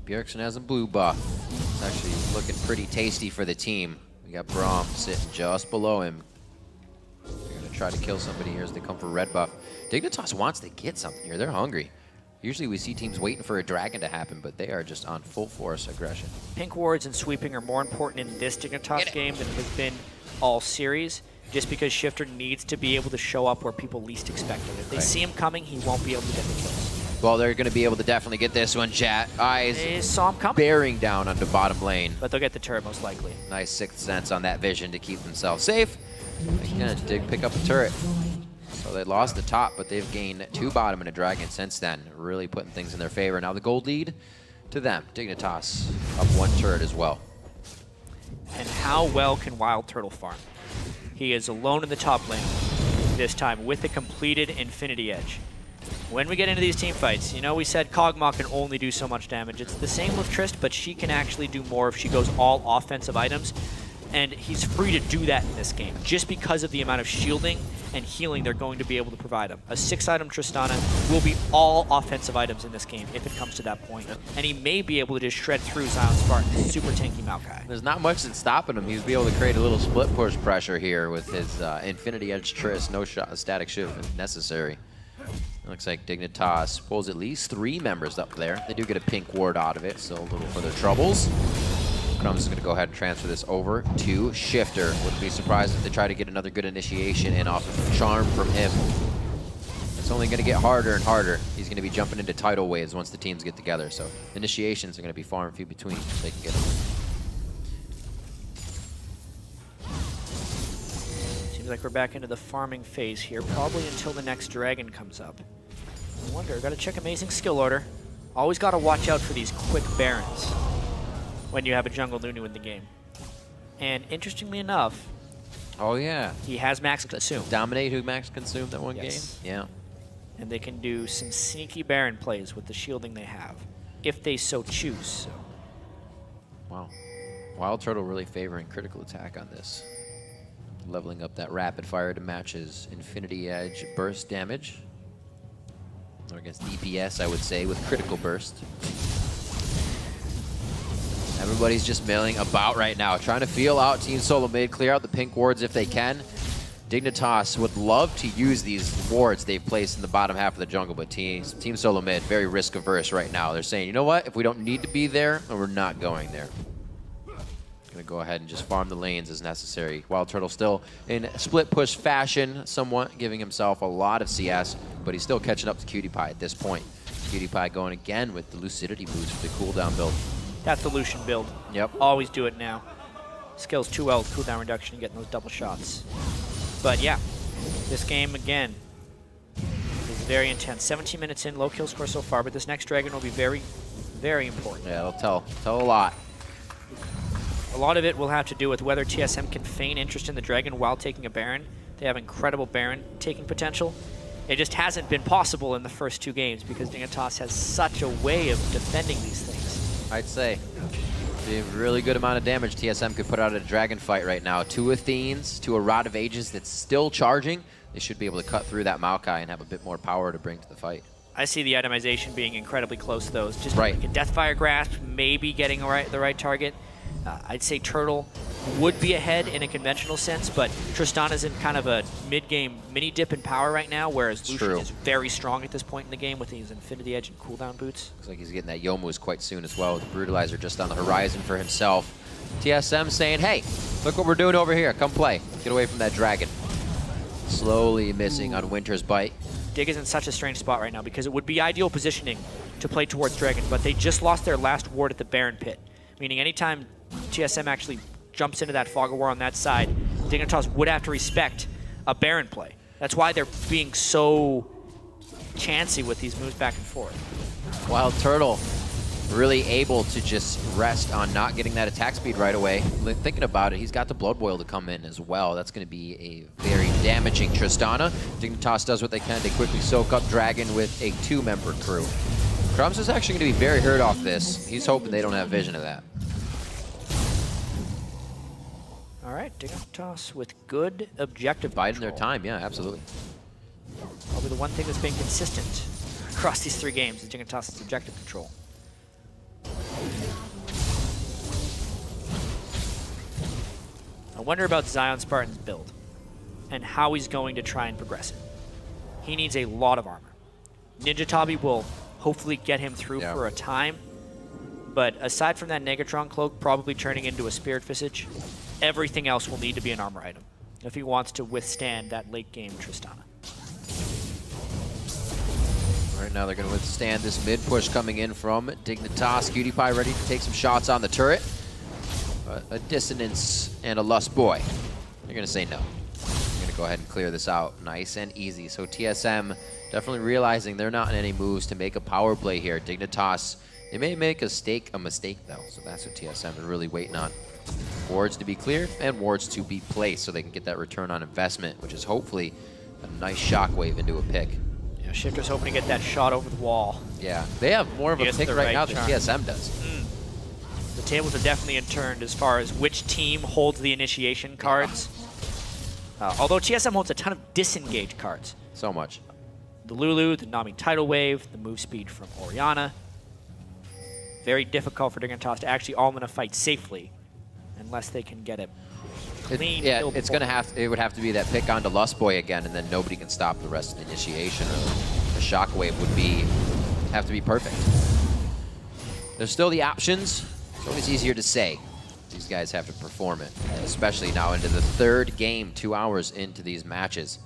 Bjergsen has a blue buff. It's actually looking pretty tasty for the team. We got Braum sitting just below him. They're going to try to kill somebody here as they come for red buff. Dignitas wants to get something here. They're hungry. Usually we see teams waiting for a dragon to happen, but they are just on full force aggression. Pink wards and sweeping are more important in this Dignitas game than it has been all series, just because Shifter needs to be able to show up where people least expect him. If they see him coming, he won't be able to get the kills. Well, they're going to be able to definitely get this one, chat. Eyes they saw him coming. Bearing down onto bottom lane. But they'll get the turret most likely. Nice sixth sense on that vision to keep themselves safe. Again, Dig pick up a turret. So they lost the top, but they've gained 2 bottom and a dragon since then. Really putting things in their favor. Now the gold lead to them. Dignitas up 1 turret as well. And how well can Wild Turtle farm? He is alone in the top lane this time with a completed Infinity Edge. When we get into these team fights, you know, we said Kog'Maw can only do so much damage. It's the same with Trist, but she can actually do more if she goes all offensive items. And he's free to do that in this game, just because of the amount of shielding and healing they're going to be able to provide him. A 6-item Tristana will be all offensive items in this game if it comes to that point. And he may be able to just shred through Zion Spartan, super tanky Maokai. There's not much that's stopping him. He's be able to create a little split push pressure here with his Infinity Edge Trist. No static shift if necessary. Looks like Dignitas pulls at least 3 members up there. They do get a pink ward out of it, so a little for their troubles. Crumbs is going to go ahead and transfer this over to Shifter. Wouldn't be surprised if they try to get another good initiation in off of Charm from him. It's only going to get harder and harder. He's going to be jumping into tidal waves once the teams get together, so initiations are going to be far and few between if they can get them. Seems like we're back into the farming phase here, probably until the next dragon comes up. I wonder, got to check Amazing skill order. Always got to watch out for these quick barons when you have a jungle Nunu in the game. And interestingly enough, oh yeah, he has max consume. Dominate who max consumed that one game? Yeah. And they can do some sneaky baron plays with the shielding they have, if they so choose. So. Wow. Wild Turtle really favoring critical attack on this. Leveling up that rapid fire to match his Infinity Edge burst damage. Or against DPS, I would say, with Critical Burst. Everybody's just milling about right now, trying to feel out Team Solo Mid, clear out the pink wards if they can. Dignitas would love to use these wards they've placed in the bottom half of the jungle, but Team Solo Mid, very risk-averse right now. They're saying, you know what, if we don't need to be there, then we're not going there. Gonna go ahead and just farm the lanes as necessary. Wild Turtle still in split push fashion, somewhat giving himself a lot of CS, but he's still catching up to Cutie Pie at this point. Cutie Pie going again with the Lucidity boost for the cooldown build. That's the Lucian build. Yep. Always do it now. Skills 2L, cooldown reduction, getting those double shots. But yeah, this game again is very intense. 17 minutes in, low kill score so far, but this next dragon will be very, very important. Yeah, it'll tell a lot. A lot of it will have to do with whether TSM can feign interest in the dragon while taking a Baron. They have incredible Baron taking potential. It just hasn't been possible in the first 2 games because Dignitas has such a way of defending these things. I'd say a really good amount of damage TSM could put out at a dragon fight right now. 2 Athenes to a Rod of Ages that's still charging. They should be able to cut through that Maokai and have a bit more power to bring to the fight. I see the itemization being incredibly close to those. Just right. Like a Deathfire Grasp, maybe getting the right target. I'd say Turtle would be ahead in a conventional sense, but Tristana's in kind of a mid-game mini-dip in power right now, whereas Lucian is very strong at this point in the game with his Infinity Edge and cooldown boots. Looks like he's getting that Youmuu's quite soon as well, with the Brutalizer just on the horizon for himself. TSM saying, hey, look what we're doing over here. Come play. Get away from that dragon. Slowly missing on Winter's Bite. Dig is in such a strange spot right now because it would be ideal positioning to play towards Dragon, but they just lost their last ward at the Baron Pit, meaning anytime TSM actually jumps into that Fog of War on that side, Dignitas would have to respect a Baron play. That's why they're being so chancy with these moves back and forth. Wild Turtle really able to just rest on not getting that attack speed right away. Thinking about it, he's got the Blood Boil to come in as well. That's going to be a very damaging Tristana. Dignitas does what they can. They quickly soak up Dragon with a 2-member crew. Crumbs is actually going to be very hurt off this. He's hoping they don't have vision of that. All right, Dignitas with good objective Biding control. their time, yeah, absolutely. Probably the one thing that's been consistent across these 3 games is Dignitas' objective control. I wonder about Zion Spartan's build and how he's going to try and progress it. He needs a lot of armor. Ninja Tabi will hopefully get him through for a time, but aside from that Negatron cloak probably turning into a Spirit Visage, everything else will need to be an armor item if he wants to withstand that late game Tristana. Right now they're going to withstand this mid push coming in from Dignitas. Cutie Pie ready to take some shots on the turret. A Dissonance and a Lust Boy. They're going to say no. They're going to go ahead and clear this out nice and easy. So TSM definitely realizing they're not in any moves to make a power play here. Dignitas, they may make a mistake though. So that's what TSM is really waiting on. Wards to be cleared and wards to be placed so they can get that return on investment, which is hopefully a nice shockwave into a pick. Yeah, Shifter's hoping to get that shot over the wall. Yeah, they have more of a pick right now than TSM does. The tables are definitely turned as far as which team holds the initiation cards. Although TSM holds a ton of disengaged cards. So much. The Lulu, the Nami Tidal Wave, the move speed from Orianna. Very difficult for Dignitas to actually all in a fight safely unless they can get it clean. It's going to have it would have to be that pick onto Lust Boy again, and then nobody can stop the rest of the initiation. The shockwave would have to be perfect. There's still the options. It's always easier to say. These guys have to perform it, especially now into the 3rd game, 2 hours into these matches.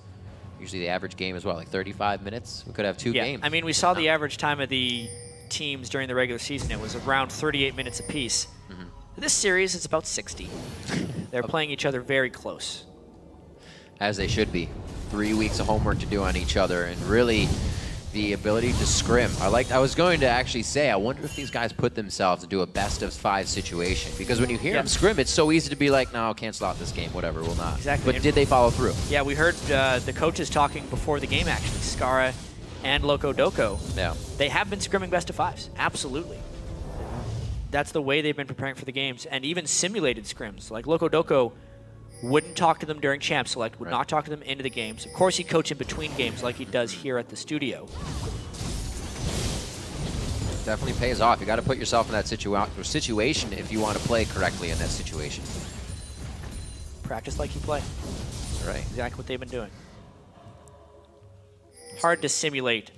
Usually the average game as well, like 35 minutes. We could have 2 games. I mean, we saw the average time of the teams during the regular season. It was around 38 minutes apiece. This series is about 60. They're playing each other very close. As they should be. 3 weeks of homework to do on each other, and really the ability to scrim. I was going to actually say, I wonder if these guys put themselves into a best-of-5 situation. Because when you hear them scrim, it's so easy to be like, no, cancel out this game, whatever, we'll not. Exactly. But did they follow through? Yeah, we heard the coaches talking before the game, actually. Skara and Loco Doco. Yeah. They have been scrimming best-of-5s, absolutely. That's the way they've been preparing for the games, and even simulated scrims. Like Loco Doco wouldn't talk to them during Champ Select, would not talk to them into the games. Of course, he'd coach in between games like he does here at the studio. Definitely pays off. You got to put yourself in that situation if you want to play correctly in that situation. Practice like you play. That's right. Exactly what they've been doing. Hard to simulate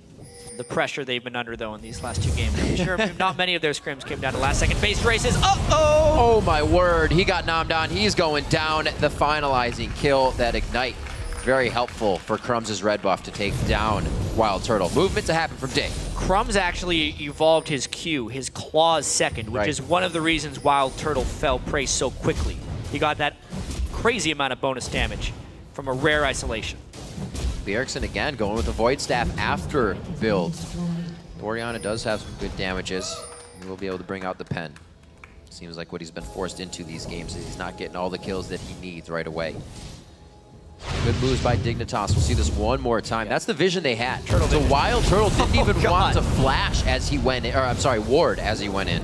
the pressure they've been under, though, in these last 2 games. I'm sure not many of their scrims came down to last-second base races. Uh-oh! Oh, my word. He got nommed on. He's going down. The finalizing kill, that Ignite. Very helpful for Crumbs' red buff to take down Wild Turtle. Movement to happen from Dig. Crumbs actually evolved his Q, his claws second, which is one of the reasons Wild Turtle fell prey so quickly. He got that crazy amount of bonus damage from a rare isolation. Bjergsen again going with the Void Staff after build. Oriana does have some good damages. He will be able to bring out the pen. Seems like what he's been forced into these games is he's not getting all the kills that he needs right away. Good moves by Dignitas. We'll see this one more time. That's the vision they had. So Wild Turtle didn't even want to flash as he went in, or I'm sorry, ward as he went in.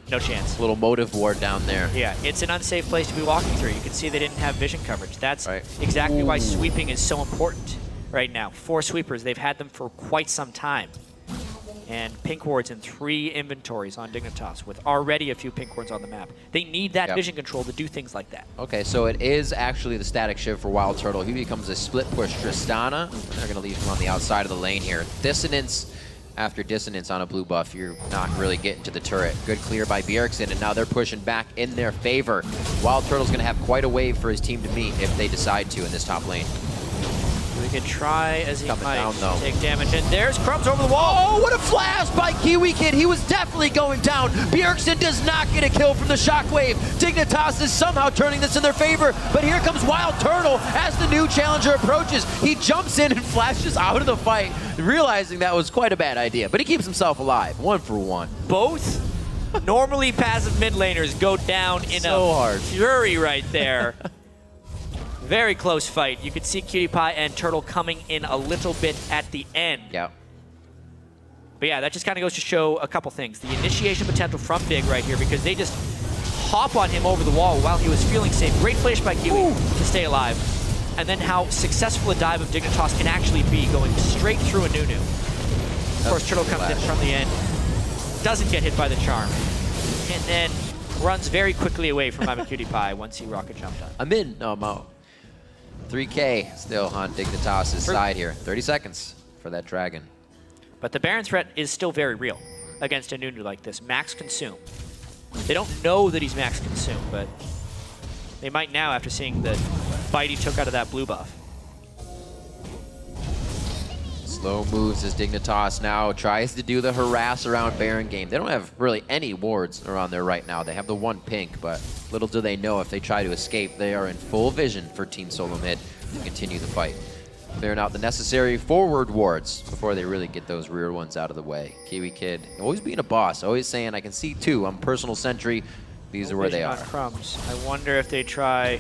No chance. Little motive ward down there. Yeah, it's an unsafe place to be walking through. You can see they didn't have vision coverage. That's exactly why sweeping is so important right now. 4 sweepers, they've had them for quite some time. And pink wards in 3 inventories on Dignitas with already a few pink wards on the map. They need that vision control to do things like that. Okay, so it is actually the static shift for Wild Turtle. He becomes a split push Tristana. They're going to leave him on the outside of the lane here. Dissonance after dissonance on a blue buff. You're not really getting to the turret. Good clear by Bjergsen, and now they're pushing back in their favor. Wild Turtle's going to have quite a wave for his team to meet if they decide to in this top lane. We could try as he Coming might down, though. take damage, and there's Crumbs over the wall. Oh, what a flash by Kiwi Kid. He was definitely going down. Bjergsen does not get a kill from the shockwave. Dignitas is somehow turning this in their favor, but here comes Wild Turtle as the new challenger approaches. He jumps in and flashes out of the fight, realizing that was quite a bad idea, but he keeps himself alive. 1 for 1. Both normally passive mid laners go down in a fury right there. Very close fight. You could see Cutie Pie and Turtle coming in a little bit at the end. Yeah. But yeah, that just kind of goes to show a couple things. The initiation potential from Dig right here, because they just hop on him over the wall while he was feeling safe. Great flash by Kiwi to stay alive. And then how successful a dive of Dignitas can actually be, going straight through a Nunu. Of course, Turtle comes in from the end, doesn't get hit by the charm, and then runs very quickly away from Cutie Pie once he rocket jumped on. I'm in. No, I'm out. 3K still on Dignitas' side here. 30 seconds for that dragon. But the Baron threat is still very real against a Nunu like this. Max consume. They don't know that he's max consume, but they might now after seeing the bite he took out of that blue buff. Slow moves as Dignitas now tries to do the harass around Baron game. They don't have really any wards around there right now. They have the 1 pink, but little do they know if they try to escape, they are in full vision for Team Solo Mid to continue the fight. Clearing out the necessary forward wards before they really get those rear ones out of the way. Kiwi Kid, always being a boss, always saying, I can see 2, I'm personal sentry. These are where they are. Crumbs. I wonder if they try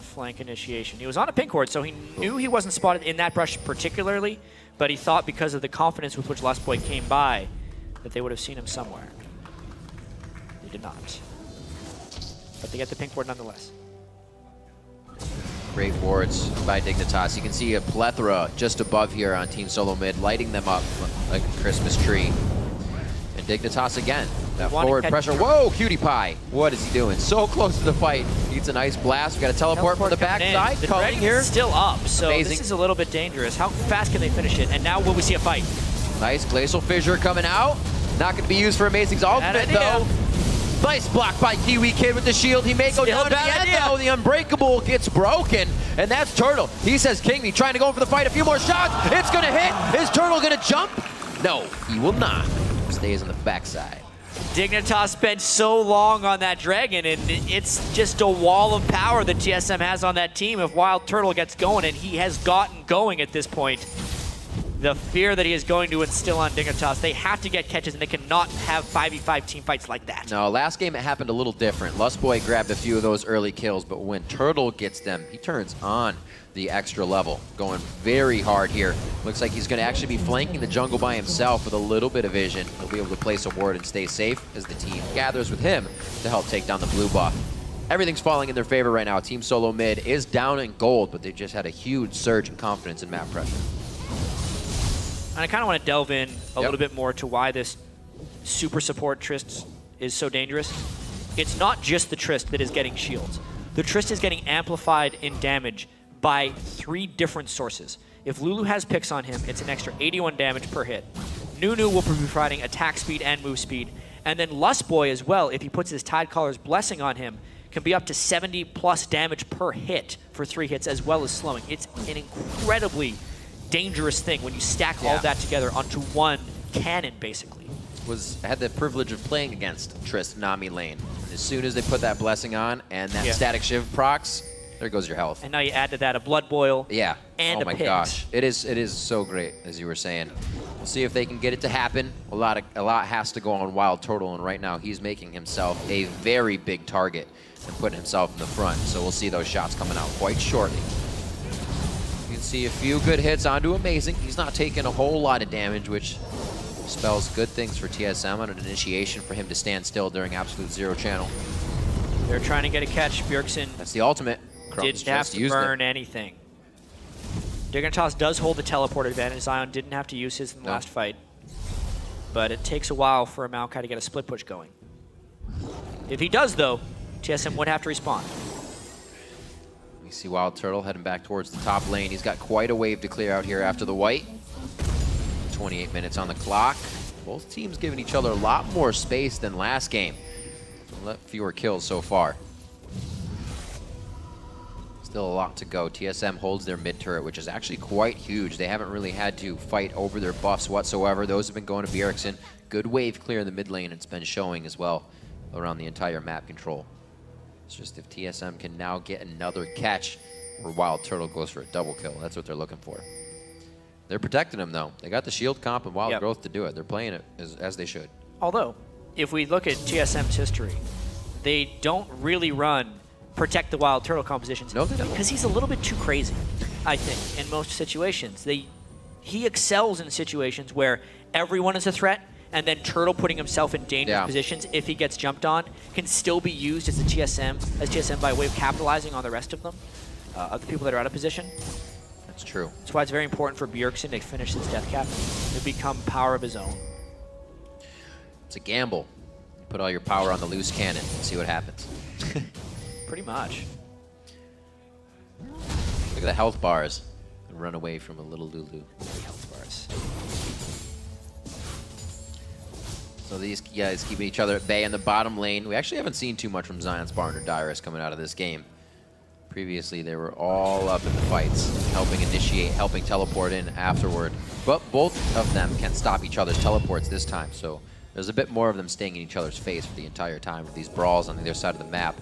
flank initiation. He was on a pink ward, so he knew he wasn't spotted in that brush particularly, but he thought because of the confidence with which Last Boy came by that they would have seen him somewhere. They did not. But they get the pink ward nonetheless. Great wards by Dignitas. You can see a plethora just above here on Team Solo Mid, lighting them up like a Christmas tree. And Dignitas again. That forward pressure. Whoa, Cutie Pie. What is he doing? So close to the fight. Needs a nice blast. We got a teleport from the backside. The Coming here. Still up, so this is a little bit dangerous. How fast can they finish it? And now will we see a fight? Nice Glacial Fissure coming out. Not going to be used for Amazing's ultimate, though. Nice block by Kiwi Kid with the shield. He may go down to the end, though. The Unbreakable gets broken, and that's Turtle. He says, King, trying to go for the fight. A few more shots. It's going to hit. Is Turtle going to jump? No, he will not. Stays on the backside. Dignitas spent so long on that dragon, and it's just a wall of power that TSM has on that team. If Wild Turtle gets going, and he has gotten going at this point, the fear that he is going to instill on Dignitas, they have to get catches, and they cannot have 5v5 team fights like that. No, last game it happened a little different. Lustboy grabbed a few of those early kills, but when Turtle gets them, he turns on the extra level, going very hard here. Looks like he's going to actually be flanking the jungle by himself with a little bit of vision. He'll be able to place a ward and stay safe as the team gathers with him to help take down the blue buff. Everything's falling in their favor right now. Team Solo Mid is down in gold, but they just had a huge surge in confidence in map pressure. And I kind of want to delve in a little bit more to why this super support Trist is so dangerous. It's not just the Trist that is getting shields. The Trist is getting amplified in damage by 3 different sources. If Lulu has picks on him, it's an extra 81 damage per hit. Nunu will be providing attack speed and move speed. And then Lustboy as well, if he puts his Tidecaller's Blessing on him, can be up to 70+ damage per hit for 3 hits, as well as slowing. It's an incredibly dangerous thing when you stack all that together onto one cannon, basically. I had the privilege of playing against Trist Nami lane. And as soon as they put that Blessing on and that Static Shiv procs, there goes your health. And now you add to that a Blood Boil. Yeah. And oh my Pix. gosh, it is so great, as you were saying. We'll see if they can get it to happen. A lot has to go on Wild Turtle, and right now he's making himself a very big target and putting himself in the front. So we'll see those shots coming out quite shortly. You can see a few good hits onto Amazing. He's not taking a whole lot of damage, which spells good things for TSM on an initiation for him to stand still during absolute zero channel. They're trying to get a catch. Bjergsen That's the ultimate. didn't have to burn anything. Dignitas does hold the teleport advantage. Zion didn't have to use his in the last fight. But it takes a while for a Maokai to get a split push going. If he does, though, TSM would have to respond. We see Wild Turtle heading back towards the top lane. He's got quite a wave to clear out here after the white. 28 minutes on the clock. Both teams giving each other a lot more space than last game. Fewer kills so far. Still a lot to go. TSM holds their mid turret, which is actually quite huge. They haven't really had to fight over their buffs whatsoever. Those have been going to Bjergsen. Good wave clear in the mid lane. It's been showing as well around the entire map control. It's just if TSM can now get another catch where Wild Turtle goes for a double kill. That's what they're looking for. They're protecting him, though. They got the shield comp and Wild Growth to do it. They're playing it as they should. Although, if we look at TSM's history, they don't really run protect the Wild Turtle compositions. No, they don't. Because he's a little bit too crazy, I think, in most situations. He excels in situations where everyone is a threat, and then Turtle putting himself in dangerous positions if he gets jumped on can still be used as TSM by way of capitalizing on the rest of them, other people that are out of position. That's true. That's why it's very important for Bjergsen to finish his death cap to become power of his own. It's a gamble. You put all your power on the loose cannon and see what happens. Pretty much. Look at the health bars. And run away from a little Lulu. Health bars. So these guys keeping each other at bay in the bottom lane. We actually haven't seen too much from Zion Spartan or Dyrus coming out of this game. Previously, they were all up in the fights, helping initiate, helping teleport in afterward. But both of them can stop each other's teleports this time, so there's a bit more of them staying in each other's face for the entire time of these brawls on the other side of the map.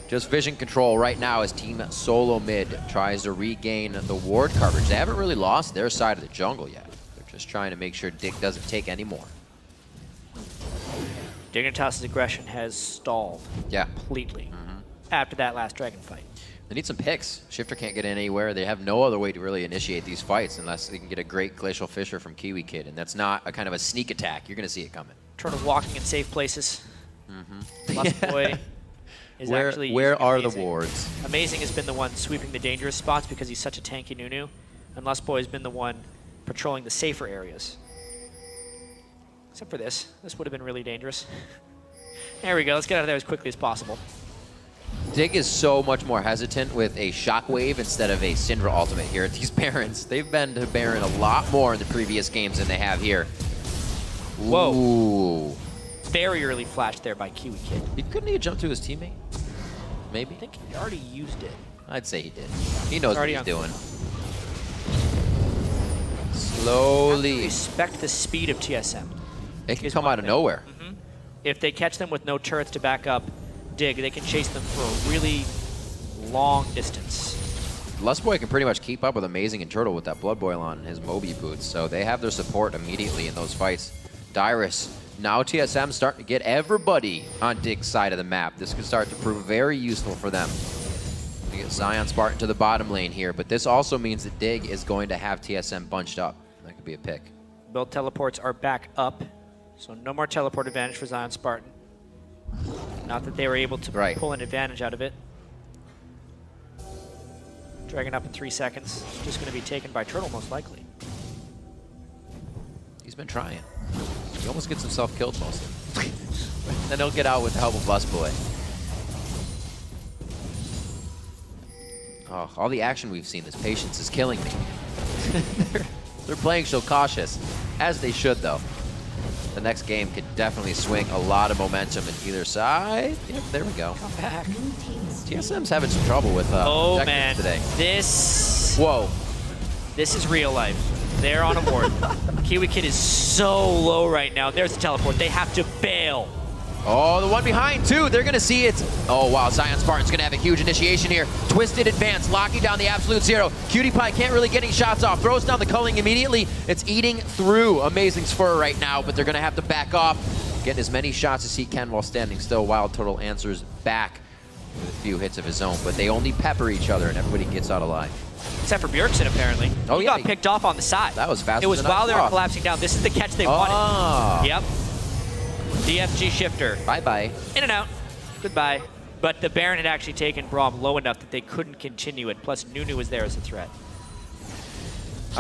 Just vision control right now as Team Solo Mid tries to regain the ward coverage. They haven't really lost their side of the jungle yet. They're just trying to make sure Dick doesn't take any more. Dignitas' aggression has stalled completely after that last dragon fight. They need some picks. Shifter can't get in anywhere. They have no other way to really initiate these fights unless they can get a great Glacial Fissure from Kiwi Kid, and that's not a kind of a sneak attack. You're going to see it coming. Turtle's walking in safe places. Lustboy is actually where are the wards? Amazing has been the one sweeping the dangerous spots because he's such a tanky Nunu, and Lustboy has been the one patrolling the safer areas. Except for this. This would have been really dangerous. There we go. Let's get out of there as quickly as possible. Dig is so much more hesitant with a Shockwave instead of a Syndra ultimate here at these Barons. They've been to Baron a lot more in the previous games than they have here. Whoa. Ooh. Very early flash there by Kiwi Kid. Couldn't he jump to his teammate? Maybe? I think he already used it. I'd say he did. He knows what he's doing. You Slowly. respect the speed of TSM. It can come out of nowhere. If they catch them with no turrets to back up Dig, they can chase them for a really long distance. Lustboy can pretty much keep up with Amazing and Turtle with that Blood Boil on his Moby boots, so they have their support immediately in those fights. Dyrus, now TSM starting to get everybody on Dig's side of the map. This could start to prove very useful for them. We get Zion Spartan to the bottom lane here, but this also means that Dig is going to have TSM bunched up. That could be a pick. Build teleports are back up, so no more teleport advantage for Zion Spartan. Not that they were able to pull an advantage out of it. Dragon up in 3 seconds. Just going to be taken by Turtle, most likely. been trying. He almost gets himself killed mostly. Then he'll get out with the help of Busboy. Oh, all the action we've seen, this patience is killing me. They're playing so cautious, as they should though. The next game could definitely swing a lot of momentum in either side. Yep, there we go. Come back. TSM's having some trouble with Oh objectives man, today. Whoa. This is real life. They're on a board. Kiwi Kid is so low right now. There's the teleport. They have to bail. Oh, the one behind too. They're gonna see it. Oh wow, Zion Spartan's gonna have a huge initiation here. Twisted advance, locking down the absolute zero. Cutie Pie can't really get any shots off. Throws down the culling immediately. It's eating through Amazing Spur right now, but they're gonna have to back off. Getting as many shots as he can while standing still. Wild Turtle answers back with a few hits of his own, but they only pepper each other and everybody gets out alive. Except for Bjergsen, apparently. Oh, he yeah, got picked off on the side. That was fast. It was while they were collapsing down. This is the catch they wanted. Yep. DFG Shifter. Bye-bye. In and out. Goodbye. But the Baron had actually taken Braum low enough that they couldn't continue it. Plus, Nunu was there as a threat.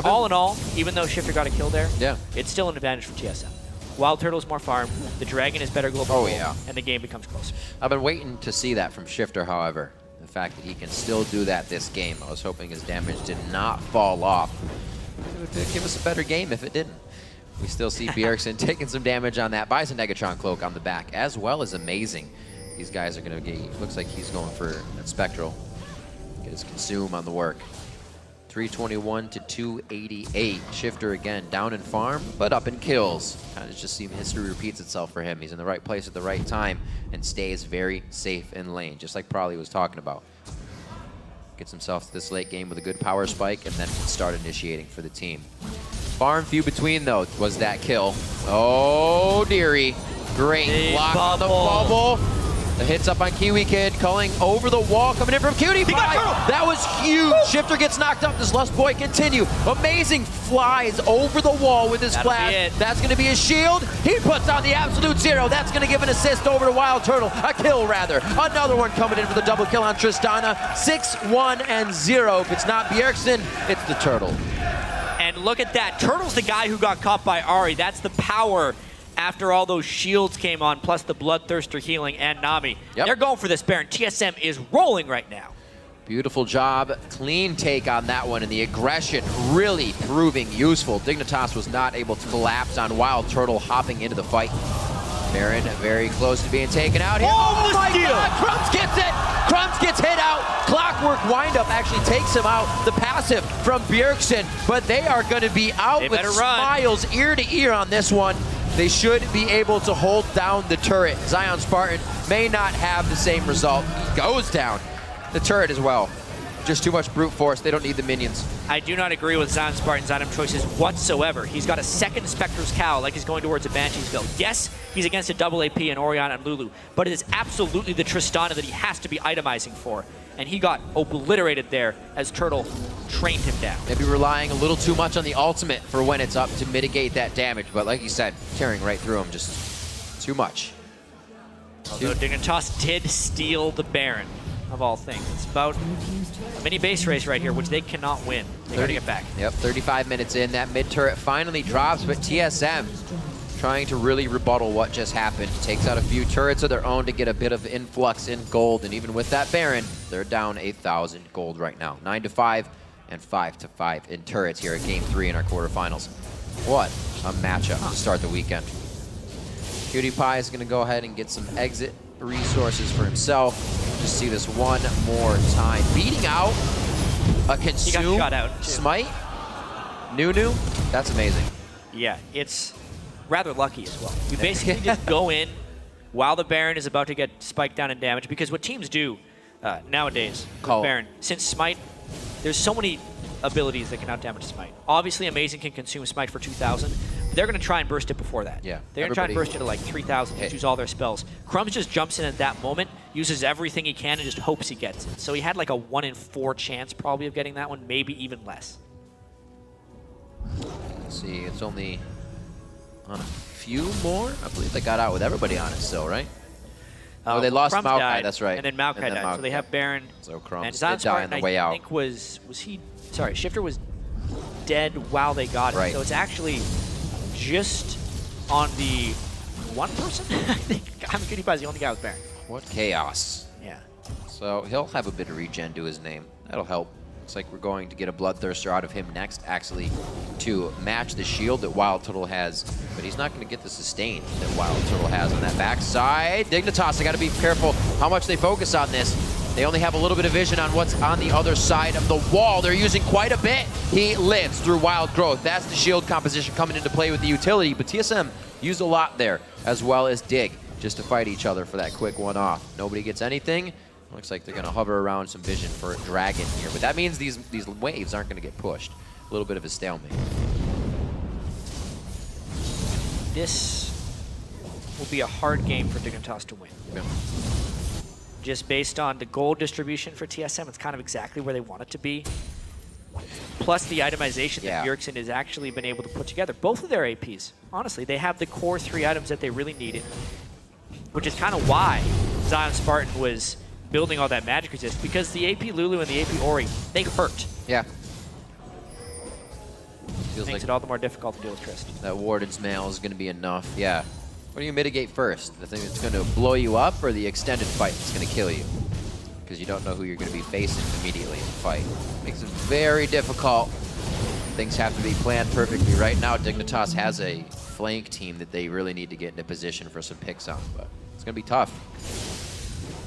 All in all, even though Shifter got a kill there, it's still an advantage for TSM. Wild Turtle's more farm, the Dragon is better global, and the game becomes closer. I've been waiting to see that from Shifter, however. The fact that he can still do that this game. I was hoping his damage did not fall off. It would give us a better game if it didn't. We still see Bjergsen taking some damage on that. Buys a Negatron Cloak on the back, as well as Amazing. These guys are going to get, looks like he's going for that Spectral. Get his Consume on the work. 321 to 288. Shifter again, down in farm, but up in kills. Kind of just see history repeats itself for him. He's in the right place at the right time and stays very safe in lane, just like Prolly was talking about. Gets himself to this late game with a good power spike and then can start initiating for the team. Far and few between, though, was that kill. Oh, dearie. Great block on the bubble. The hits up on Kiwi Kid, culling over the wall, coming in from Cutie Pie. That was huge. Shifter gets knocked up. Does Lust Boy continue? Amazing flies over the wall with his flash. That's going to be his shield. He puts on the absolute zero. That's going to give an assist over to Wild Turtle. A kill, rather. Another one coming in for the double kill on Tristana. 6-1 and 0. If it's not Bjergsen, it's the Turtle. And look at that. Turtle's the guy who got caught by Ari. That's the power after all those shields came on, plus the Bloodthirster healing and Nami. They're going for this Baron. TSM is rolling right now. Beautiful job. Clean take on that one, and the aggression really proving useful. Dignitas was not able to collapse on Wild Turtle hopping into the fight. Baron very close to being taken out here. Oh my God! Crumbs gets it! Crumbs gets hit out. Clockwork windup actually takes him out. The passive from Bjergsen, but they are going to be out with smiles ear to ear on this one. They should be able to hold down the turret. Zion Spartan may not have the same result. He goes down. The turret as well. Just too much brute force. They don't need the minions. I do not agree with Zion Spartan's item choices whatsoever. He's got a second Spectre's Cowl, like he's going towards a Banshee's build. Yes, he's against a double AP and Orion and Lulu, but it is absolutely the Tristana that he has to be itemizing for. And he got obliterated there as Turtle trained him down. Maybe relying a little too much on the ultimate for when it's up to mitigate that damage, but like you said, tearing right through him, just too much. Although Dignitas did steal the Baron, of all things. It's about a mini base race right here, which they cannot win. They gotta get back. Yep, 35 minutes in, that mid turret finally drops, but TSM trying to really rebuttal what just happened. Takes out a few turrets of their own to get a bit of influx in gold, and even with that Baron, they're down 8,000 gold right now. 9-5 and 5-5 in turrets here at Game 3 in our quarterfinals. What a matchup to start the weekend. Cutie Pie is gonna go ahead and get some exit resources for himself. Just see this one more time. Beating out a Consume, he got shot out too. Smite, Nunu, that's amazing. Yeah, it's rather lucky as well. You basically just go in while the Baron is about to get spiked down in damage, because what teams do nowadays with Baron, since Smite, there's so many abilities that can out-damage Smite. Obviously, Amazing can consume Smite for 2,000. They're going to try and burst it before that. Yeah, they're going to try and burst it to like 3,000 to use all their spells. Crumbs just jumps in at that moment, uses everything he can, and just hopes he gets it. So he had like a 1 in 4 chance probably of getting that one, maybe even less. Let's see, it's only on a few more. I believe they got out with everybody on it still, right? Oh, they lost Crumbs Maokai, died, that's right. And then Maokai died, so they have Baron. So Crumbs and Zion did die on the way out. I think was he, sorry, Shifter was dead while they got it. Right. So it's actually just on the one person. I think Cutie is the only guy with Baron. What chaos. Yeah. So he'll have a bit of regen to his name. That'll help. Looks like we're going to get a Bloodthirster out of him next, actually, to match the shield that Wild Turtle has. But he's not going to get the sustain that Wild Turtle has on that backside. Dignitas, they got to be careful how much they focus on this. They only have a little bit of vision on what's on the other side of the wall. They're using quite a bit. He lives through Wild Growth. That's the shield composition coming into play with the utility. But TSM used a lot there, as well as Dig, just to fight each other for that quick one-off. Nobody gets anything. Looks like they're going to hover around some vision for a Dragon here. But that means these waves aren't going to get pushed. A little bit of a stalemate. This will be a hard game for Dignitas to win. Yeah. Just based on the gold distribution for TSM, it's kind of exactly where they want it to be. Plus the itemization that Bjergsen has actually been able to put together. Both of their APs, honestly, they have the core 3 items that they really needed, which is kind of why Zion Spartan was building all that magic resist, because the AP Lulu and the AP Ori, they hurt. Yeah. Makes it all the more difficult to deal with Trist. That Warden's Mail is going to be enough. Yeah. What do you mitigate first? The thing that's going to blow you up, or the extended fight that's going to kill you? Because you don't know who you're going to be facing immediately in the fight. Makes it very difficult. Things have to be planned perfectly. Right now, Dignitas has a flank team that they really need to get into position for some picks on, but it's going to be tough.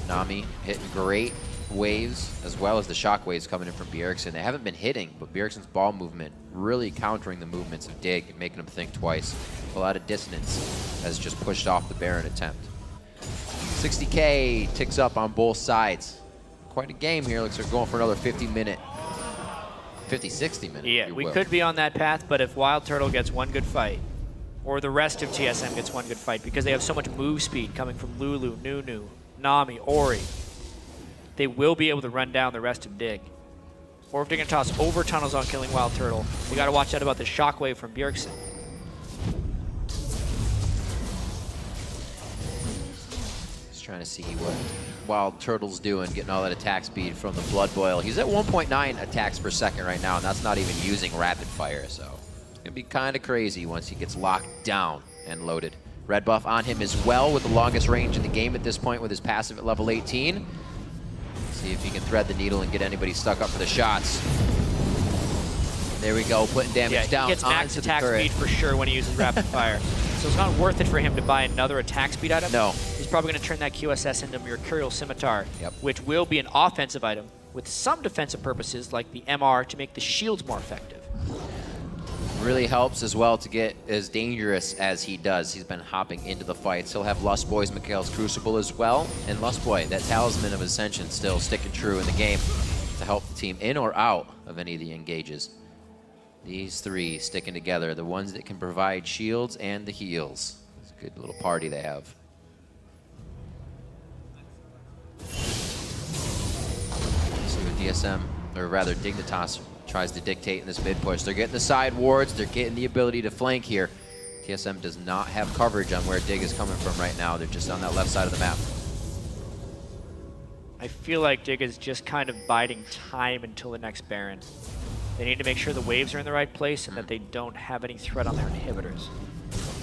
Nami hitting great waves, as well as the shock waves coming in from Bjergsen. They haven't been hitting, but Bjergsen's ball movement really countering the movements of Dig and making him think twice. A lot of dissonance has just pushed off the Baron attempt. 60K ticks up on both sides. Quite a game here. Looks like we're going for another 50-minute, 50-60 minute. Yeah, we could be on that path, but if Wild Turtle gets one good fight, or the rest of TSM gets one good fight, because they have so much move speed coming from Lulu, Nunu, Nami, Ori, they will be able to run down the rest of Dig. Or if Dignitas over tunnels on killing Wild Turtle, we got to watch out about the shockwave from Bjergsen. Just trying to see what Wild Turtle's doing, getting all that attack speed from the Blood Boil. He's at 1.9 attacks per second right now, and that's not even using rapid fire, so it's going to be kind of crazy once he gets locked down and loaded. Red buff on him as well, with the longest range in the game at this point with his passive at level 18. See if he can thread the needle and get anybody stuck up for the shots. There we go, putting damage down. He gets max attack speed for sure when he uses rapid fire. So it's not worth it for him to buy another attack speed item. No. He's probably going to turn that QSS into Mercurial Scimitar, which will be an offensive item with some defensive purposes like the MR to make the shields more effective. Really helps as well to get as dangerous as he does. He's been hopping into the fights. He'll have Lust Boy's Mikhail's Crucible as well. And Lust Boy, that Talisman of Ascension, still sticking true in the game to help the team in or out of any of the engages. These three sticking together, the ones that can provide shields and the heals. It's a good little party they have. See what DSM, or rather Dignitas, tries to dictate in this mid push. They're getting the side wards, they're getting the ability to flank here. TSM does not have coverage on where Dig is coming from right now. They're just on that left side of the map. I feel like Dig is just kind of biding time until the next Baron. They need to make sure the waves are in the right place and that they don't have any threat on their inhibitors.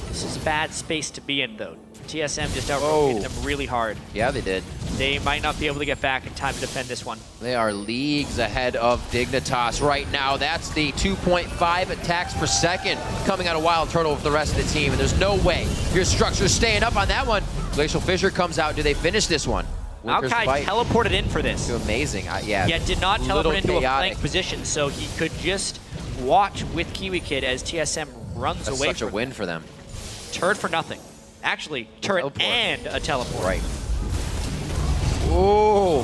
This is a bad space to be in, though. TSM just out-rotated them really hard. Yeah, they did. They might not be able to get back in time to defend this one. They are leagues ahead of Dignitas right now. That's the 2.5 attacks per second coming out of Wild Turtle with the rest of the team, and there's no way your structure's staying up on that one. Glacial Fissure comes out. Do they finish this one? Maokai teleported in for this. Amazing. Yeah. Yet did not teleport into a flank position, so he could just watch with Kiwi Kid as TSM runs away. That's such a win for them. Turret for nothing. Actually, turret and a teleport. Right. Oh,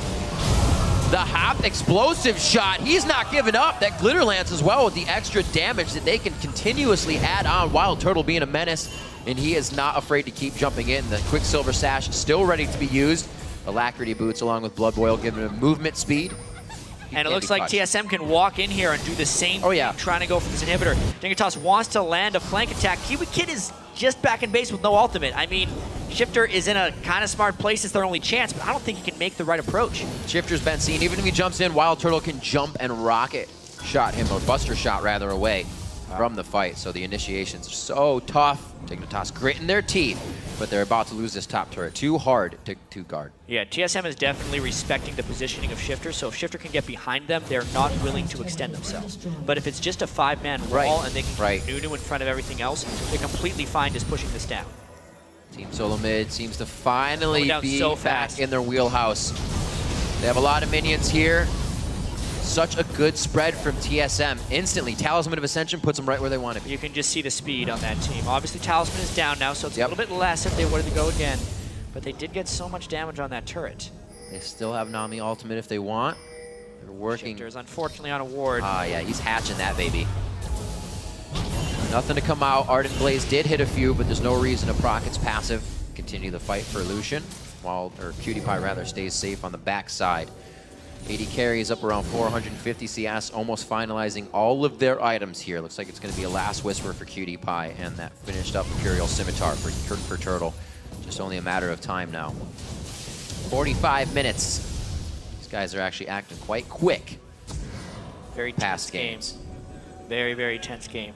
the hop explosive shot. He's not giving up. That Glitter Lance as well with the extra damage that they can continuously add on. Wild Turtle being a menace, and he is not afraid to keep jumping in. The Quicksilver Sash still ready to be used. Alacrity Boots along with Blood Boil giving him movement speed. And it looks like TSM can walk in here and do the same thing, trying to go for this inhibitor. Dignitas wants to land a flank attack. Kiwi Kid is just back in base with no ultimate. I mean, Shifter is in a kind of smart place. It's their only chance, but I don't think he can make the right approach. Shifter's been seen. Even if he jumps in, Wild Turtle can jump and rocket shot him, or buster shot rather, away. from the fight. So the initiations are so tough. Dignitas gritting their teeth, but they're about to lose this top turret. Too hard to guard. Yeah, TSM is definitely respecting the positioning of Shifter, so if Shifter can get behind them, they're not willing to extend themselves. But if it's just a 5-man wall and they can keep Nunu in front of everything else, they're completely fine just pushing this down. Team Solo Mid seems to finally be so back in their wheelhouse. They have a lot of minions here. Such a good spread from TSM. Instantly, Talisman of Ascension puts them right where they want to be. You can just see the speed on that team. Obviously, Talisman is down now, so it's a little bit less if they wanted to go again. But they did get so much damage on that turret. They still have Nami ultimate if they want. They're working. Shifter's unfortunately on a ward. Yeah, he's hatching that baby. Nothing to come out. Ardent Blaze did hit a few, but there's no reason to proc its passive. Continue the fight for Lucian, or Cutie Pie rather, stays safe on the backside. AD carries up around 450 CS, almost finalizing all of their items here. Looks like it's going to be a last whisper for Cutie Pie, and that finished up Imperial Scimitar for Turtle. Just only a matter of time now. 45 minutes. These guys are actually acting quite quick. Very tense games. Very, very tense game.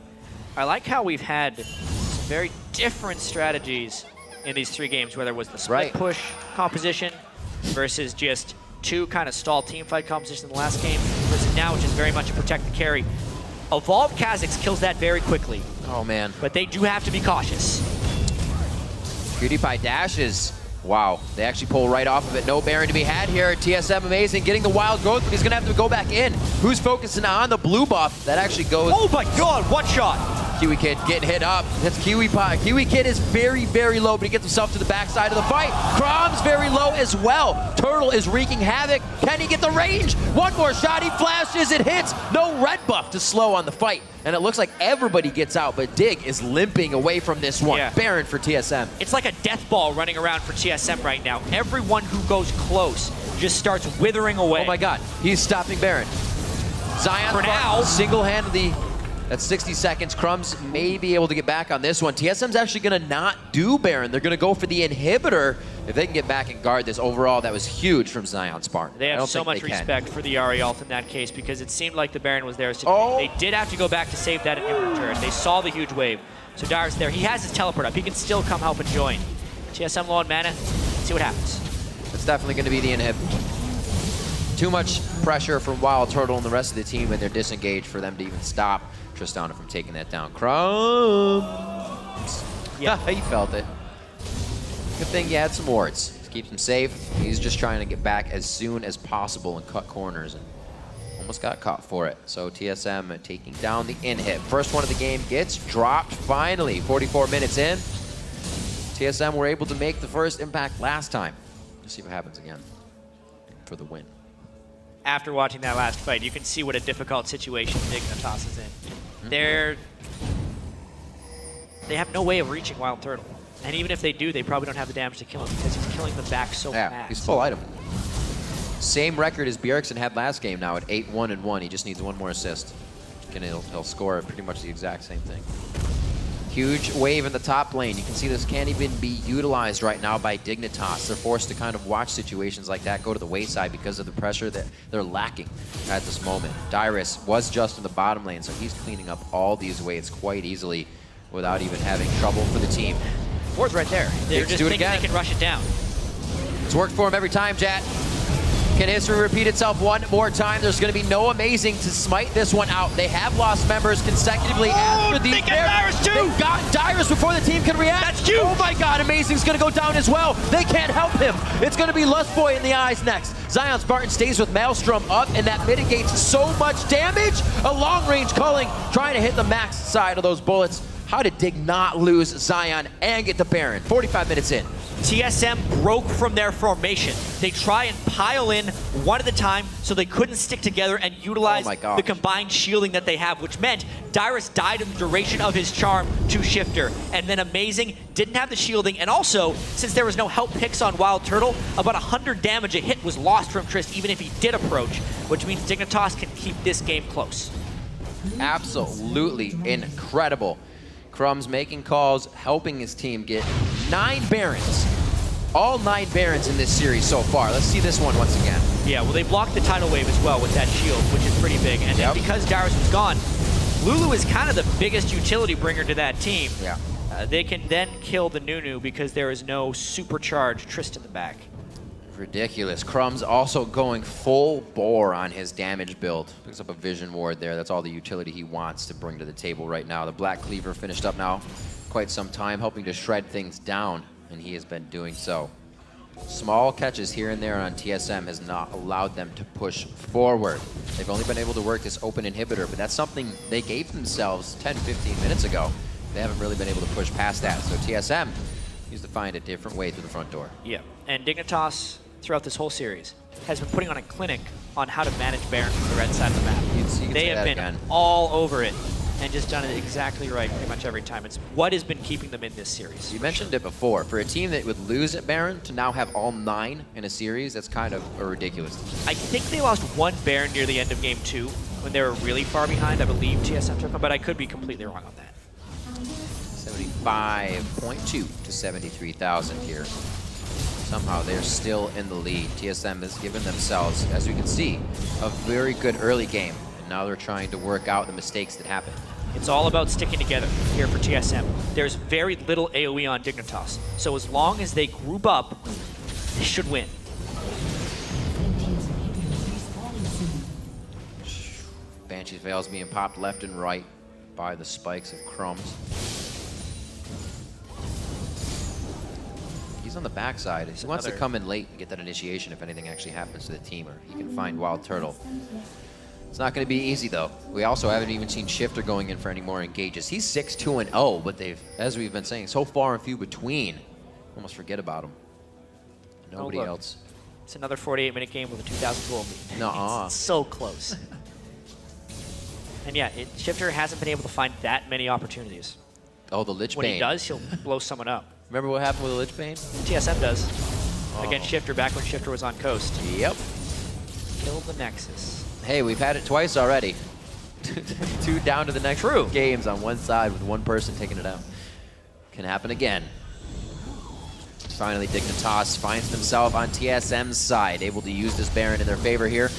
I like how we've had some very different strategies in these 3 games, whether it was the split push composition versus just 2 kind of stall teamfight composition in the last game, versus now, which is very much a protect the carry. Evolved Kha'Zix kills that very quickly. Oh, man. But they do have to be cautious. Cutie Pie dashes. Wow, they actually pull right off of it. No Baron to be had here. TSM amazing, getting the wild growth, but he's going to have to go back in. Who's focusing on the blue buff? That actually goes... Oh my god, one shot! Kiwi Kid getting hit up. That's Kiwi Pie. Kiwi Kid is very, very low, but he gets himself to the backside of the fight. Crom's very low as well. Turtle is wreaking havoc. Can he get the range? One more shot, he flashes, it hits. No red buff to slow on the fight. And it looks like everybody gets out, but Dig is limping away from this one. Yeah. Baron for TSM. It's like a death ball running around for TSM right now. Everyone who goes close just starts withering away. Oh my god, he's stopping Baron. Zion for now single-handedly. That's 60 seconds. Crumbs may be able to get back on this one. TSM's actually going to not do Baron. They're going to go for the inhibitor. If they can get back and guard this overall, that was huge from Zion Spartan. They have so much respect for the Ahri ult in that case because it seemed like the Baron was theirs to take. They did have to go back to save that inhibitor turret. They saw the huge wave. So Darius there. He has his teleport up. He can still come help and join. TSM low on mana. Let's see what happens. It's definitely going to be the inhib. Too much pressure from Wild Turtle and the rest of the team, and they're disengaged for them to even stop Tristana from taking that down. Crumbs. Yeah, he felt it. Good thing he had some wards. Keeps him safe. He's just trying to get back as soon as possible and cut corners, and almost got caught for it. So TSM taking down the inhib. First one of the game gets dropped finally. 44 minutes in. TSM were able to make the first impact last time. Let's see what happens again for the win. After watching that last fight, you can see what a difficult situation Dignitas is in. They have no way of reaching Wild Turtle. And even if they do, they probably don't have the damage to kill him because he's killing them back so fast. He's full item. Same record as Bjergsen had last game now at 8-1-1. He just needs one more assist. And he'll score pretty much the exact same thing. Huge wave in the top lane. You can see this can't even be utilized right now by Dignitas. They're forced to kind of watch situations like that go to the wayside because of the pressure that they're lacking at this moment. Dyrus was just in the bottom lane, so he's cleaning up all these waves quite easily without even having trouble for the team. Ward's right there. They're just thinking they can rush it down. It's worked for him every time, Jat. Can history repeat itself one more time? There's going to be no Amazing to smite this one out. They have lost members consecutively after these. They got Dyrus too! They got Dyrus before the team can react. That's huge! Oh my god, Amazing's going to go down as well. They can't help him. It's going to be Lust Boy in the eyes next. Zion Spartan stays with Maelstrom up, and that mitigates so much damage. A long-range culling, trying to hit the max side of those bullets. How did Dig not lose Zion and get the Baron? 45 minutes in. TSM broke from their formation. They try and pile in one at a time so they couldn't stick together and utilize the combined shielding that they have, which meant Dyrus died in the duration of his charm to Shifter. And then Amazing didn't have the shielding, and also, since there was no help picks on Wild Turtle, about 100 damage a hit was lost from Trist even if he did approach, which means Dignitas can keep this game close. Absolutely incredible. Crumbs making calls, helping his team get 9 Barons. All 9 Barons in this series so far. Let's see this one once again. Yeah, well, they blocked the tidal wave as well with that shield, which is pretty big. And then because Darius was gone, Lulu is kind of the biggest utility bringer to that team. Yeah. They can then kill the Nunu because there is no supercharged Trist in the back. Ridiculous. Crumbs also going full bore on his damage build. Picks up a vision ward there. That's all the utility he wants to bring to the table right now. The Black Cleaver finished up now quite some time, helping to shred things down, and he has been doing so. Small catches here and there on TSM has not allowed them to push forward. They've only been able to work this open inhibitor, but that's something they gave themselves 10, 15 minutes ago. They haven't really been able to push past that. So TSM needs to find a different way through the front door. Yeah, and Dignitas, throughout this whole series, has been putting on a clinic on how to manage Baron from the red side of the map. They have been all over it and just done it exactly right pretty much every time. It's what has been keeping them in this series. You mentioned it before. For a team that would lose at Baron to now have all 9 in a series, that's kind of a ridiculous thing. I think they lost one Baron near the end of game 2 when they were really far behind. I believe TSM took them, but I could be completely wrong on that. 75.2 to 73,000 here. Somehow they're still in the lead. TSM has given themselves, as we can see, a very good early game. And now they're trying to work out the mistakes that happened. It's all about sticking together here for TSM. There's very little AoE on Dignitas. So as long as they group up, they should win. Banshee's Veil's being popped left and right by the spikes of Crumbs. He's on the backside. He wants to come in late and get that initiation if anything actually happens to the team, or he can find Wild Turtle. It's not going to be easy, though. We also haven't even seen Shifter going in for any more engages. He's 6-2-0, but they've, as we've been saying, so far and few between. Almost forget about him. Nobody else. It's another 48-minute game with a 2,000 goal lead. Nuh-uh. It's so close. And yeah, Shifter hasn't been able to find that many opportunities. Oh, the Lich Bane. When he does, he'll blow someone up. Remember what happened with the Lich Bane? TSM does. Against Shifter back when Shifter was on Coast. Yep. Killed the Nexus. Hey, we've had it twice already. 2 down to the next games on one side with one person taking it out. Can happen again. Finally, Dignitas finds himself on TSM's side, able to use this Baron in their favor here.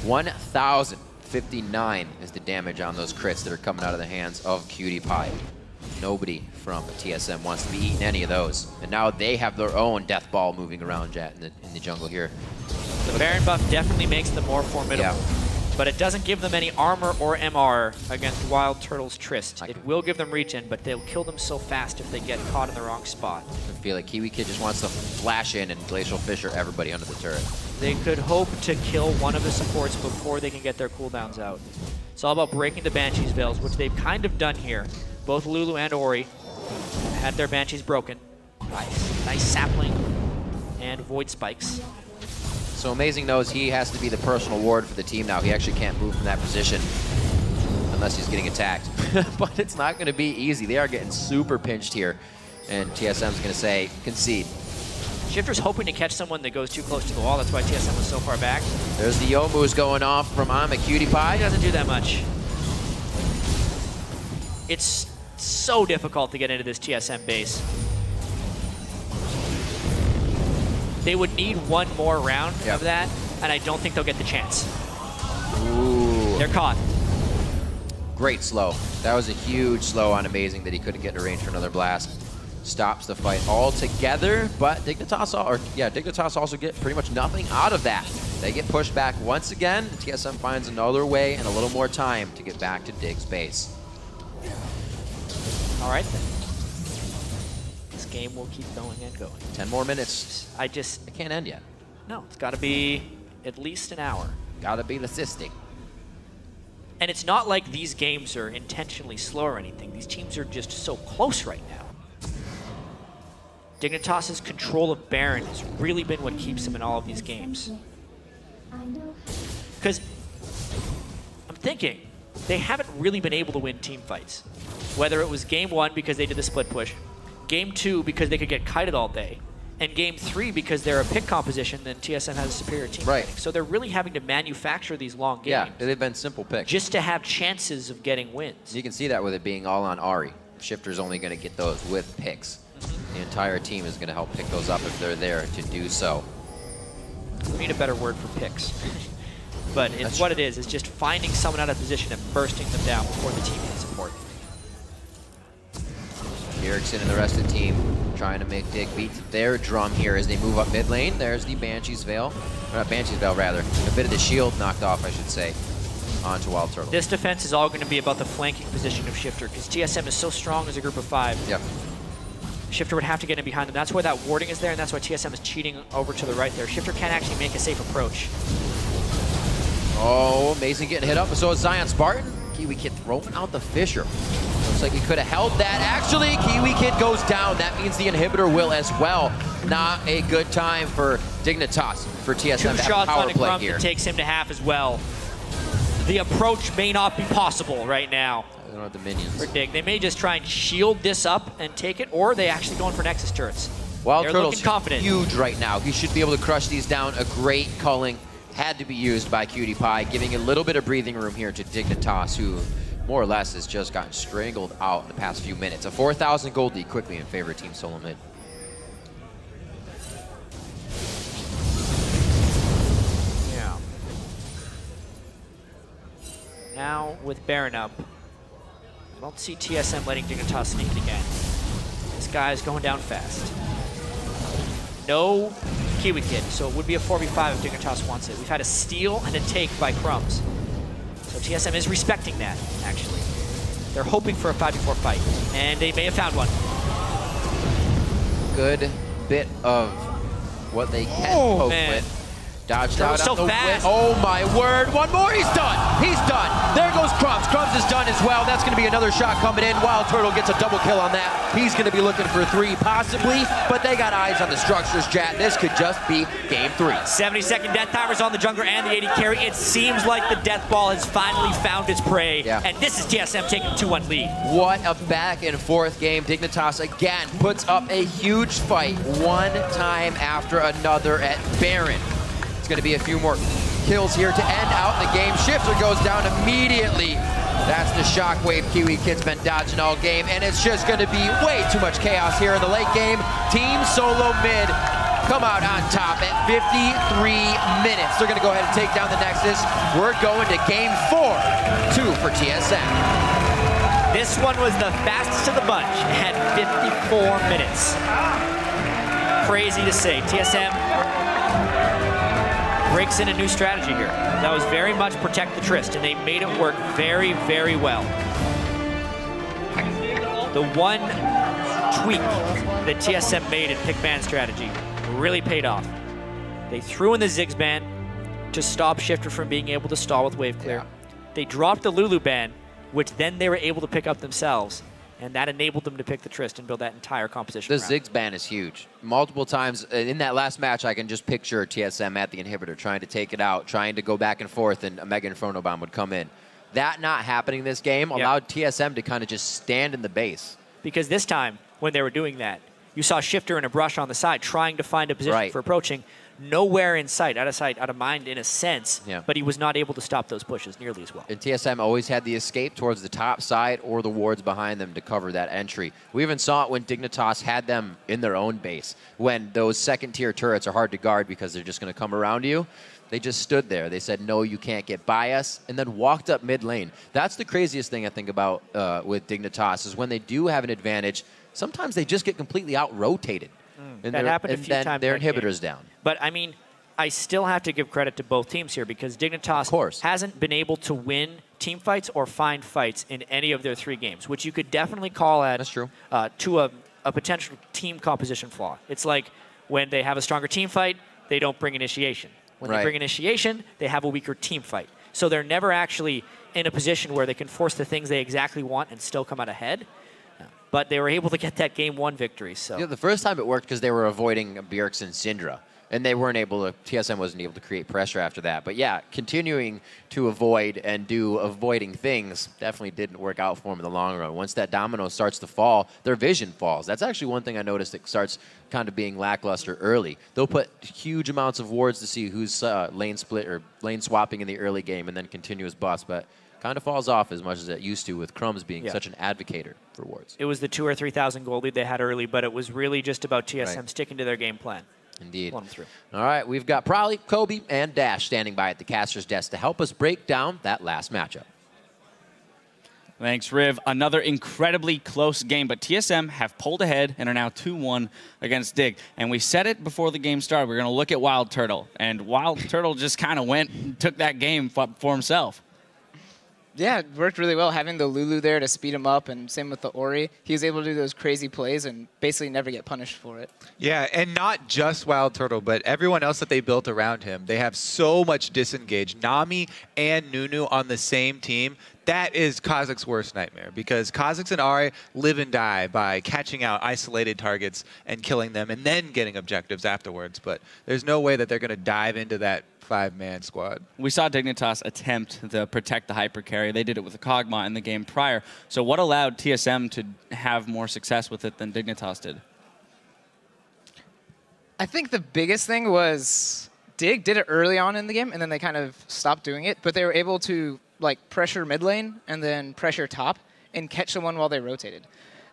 1,059 is the damage on those crits that are coming out of the hands of Cutie Pie. Nobody from TSM wants to be eating any of those. And now they have their own death ball moving around in the jungle here. The Baron buff definitely makes them more formidable. Yeah. But it doesn't give them any armor or MR against Wild Turtle's Trist. It will give them regen, but they'll kill them so fast if they get caught in the wrong spot. I feel like Kiwi Kid just wants to flash in and Glacial Fisher everybody under the turret. They could hope to kill one of the supports before they can get their cooldowns out. It's all about breaking the Banshee's Veils, which they've kind of done here. Both Lulu and Ori had their Banshees broken. Nice sapling and Void Spikes. So Amazing knows he has to be the personal ward for the team now. He actually can't move from that position unless he's getting attacked. But it's not going to be easy. They are getting super pinched here. And TSM's going to say, concede. Shifter's hoping to catch someone that goes too close to the wall. That's why TSM was so far back. There's the Youmu's going off from Ama Cutie Pie. He doesn't do that much. It's so difficult to get into this TSM base. They would need one more round of that, and I don't think they'll get the chance. Ooh. They're caught. Great slow. That was a huge slow on Amazing that he couldn't get in range for another blast. Stops the fight altogether, but Dignitas also get pretty much nothing out of that. They get pushed back once again. TSM finds another way and a little more time to get back to Dig's base. All right, then. This game will keep going and going. 10 more minutes. It can't end yet. No, it's got to be at least an hour. Got to be assisting. And it's not like these games are intentionally slow or anything. These teams are just so close right now. Dignitas' control of Baron has really been what keeps him in all of these games. Because I'm thinking, they haven't really been able to win team fights. Whether it was game 1 because they did the split push, game 2 because they could get kited all day, and game 3 because they're a pick composition, then TSM has a superior team fighting. So they're really having to manufacture these long games. Yeah, they've been simple picks. Just to have chances of getting wins. You can see that with it being all on Ari. Shifter's only going to get those with picks. The entire team is going to help pick those up if they're there to do so. We need a better word for picks. but it's what it is. It's just finding someone out of position and bursting them down before the team can support. Erickson and the rest of the team trying to make Dig beat their drum here as they move up mid lane. There's the Banshee's Veil. Or not Banshee's Veil, rather. A bit of the shield knocked off, I should say, onto Wild Turtle. This defense is all going to be about the flanking position of Shifter, because TSM is so strong as a group of 5. Yep. Shifter would have to get in behind them. That's why that warding is there, and that's why TSM is cheating over to the right there. Shifter can't actually make a safe approach. Oh, Amazing getting hit up. So is Zion Spartan. Kiwi Kid throwing out the Fisher. Looks like he could have held that. Actually, Kiwi Kid goes down. That means the inhibitor will as well. Not a good time for Dignitas, for TSM 2 to have shots power on play Crumbs here. that takes him to half as well. The approach may not be possible right now. They don't have the minions. For Dig. They may just try and shield this up and take it, or they actually going for Nexus turrets. Wild They're Turtle's looking confident. huge right now. He should be able to crush these down. A great culling had to be used by Cutie Pie, giving a little bit of breathing room here to Dignitas, who more or less has just gotten strangled out in the past few minutes. A 4,000 gold lead quickly in favor of Team Solo Mid. Yeah. Now with Baron up, I don't see TSM letting Dignitas sneak it again. This guy is going down fast. No Kiwi Kid, so it would be a 4v5 if Dignitas wants it. We've had a steal and a take by Crumbs. So TSM is respecting that, actually. They're hoping for a 5v4 fight, and they may have found one. Good bit of what they can poke with. Dodged That out was on so the fast. Oh my word, one more, he's done! He's done! There goes Crumbs. Crumbs is done as well. That's gonna be another shot coming in. Wild Turtle gets a double kill on that. He's gonna be looking for 3 possibly, but they got eyes on the structures, Jat. This could just be game 3. 70-second death timers on the jungler and the AD carry. It seems like the death ball has finally found its prey, and this is TSM taking a 2-1 lead. What a back and forth game. Dignitas again puts up a huge fight one time after another at Baron. It's going to be a few more kills here to end out the game. Shifter goes down immediately. That's the shockwave Kiwi Kid's been dodging all game, and it's just going to be way too much chaos here in the late game. Team Solo Mid come out on top at 53 minutes. They're going to go ahead and take down the Nexus. We're going to game 4, 2 for TSM. This one was the fastest of the bunch at 54 minutes. Crazy to say. TSM breaks in a new strategy here. That was very much protect the Trist, and they made it work very, very well. The one tweak that TSM made in pick ban strategy really paid off. They threw in the Ziggs ban to stop Shifter from being able to stall with wave clear. They dropped the Lulu ban, which then they were able to pick up themselves, and that enabled them to pick the Trist and build that entire composition. The Ziggs ban is huge. Multiple times in that last match, I can just picture TSM at the inhibitor trying to take it out, trying to go back and forth, and a Mega Inferno Bomb would come in. That not happening this game allowed TSM to kind of just stand in the base. Because this time, when they were doing that, you saw Shifter in a brush on the side trying to find a position for approaching. Nowhere in sight, out of mind in a sense, but he was not able to stop those pushes nearly as well. And TSM always had the escape towards the top side or the wards behind them to cover that entry. We even saw it when Dignitas had them in their own base. When those second-tier turrets are hard to guard because they're just going to come around you, they just stood there. They said, no, you can't get by us, and then walked up mid lane. That's the craziest thing I think about with Dignitas is when they do have an advantage, sometimes they just get completely out-rotated. And that happened a few times. Their that inhibitor's game. down. But, I mean, I still have to give credit to both teams here because Dignitas hasn't been able to win team fights or find fights in any of their 3 games, which you could definitely call at to a potential team composition flaw. It's like when they have a stronger team fight, they don't bring initiation. When they bring initiation, they have a weaker team fight. So they're never actually in a position where they can force the things they exactly want and still come out ahead. But they were able to get that game 1 victory. So the first time it worked because they were avoiding Bjergsen and Syndra. And they weren't able to, TSM wasn't able to create pressure after that. But yeah, continuing to avoid and do avoiding things definitely didn't work out for them in the long run. Once that domino starts to fall, their vision falls. That's actually one thing I noticed that starts kind of being lackluster early. They'll put huge amounts of wards to see who's lane split or lane swapping in the early game and then continuous bust. But kind of falls off as much as it used to with Crumbs being such an advocator for wards. It was the 2,000 or 3,000 gold lead they had early, but it was really just about TSM sticking to their game plan. Indeed. 1-3. All right, we've got Prolly, Kobe, and Dash standing by at the caster's desk to help us break down that last matchup. Thanks, Riv. Another incredibly close game, but TSM have pulled ahead and are now 2-1 against Dig. And we said it before the game started. We're going to look at Wild Turtle. And Wild Turtle just kind of went and took that game for himself. Yeah, it worked really well having the Lulu there to speed him up, and same with the Ori. He was able to do those crazy plays and basically never get punished for it. Yeah, and not just Wild Turtle, but everyone else that they built around him. They have so much disengage. Nami and Nunu on the same team. That is Kha'Zix's worst nightmare, because Kha'Zix and Ahri live and die by catching out isolated targets and killing them and then getting objectives afterwards. But there's no way that they're going to dive into that 5-man squad. We saw Dignitas attempt to protect the hyper carry. They did it with the Kog'Maw in the game prior. So what allowed TSM to have more success with it than Dignitas did? I think the biggest thing was Dig did it early on in the game, and then they kind of stopped doing it. But they were able to like pressure mid lane and then pressure top and catch someone while they rotated.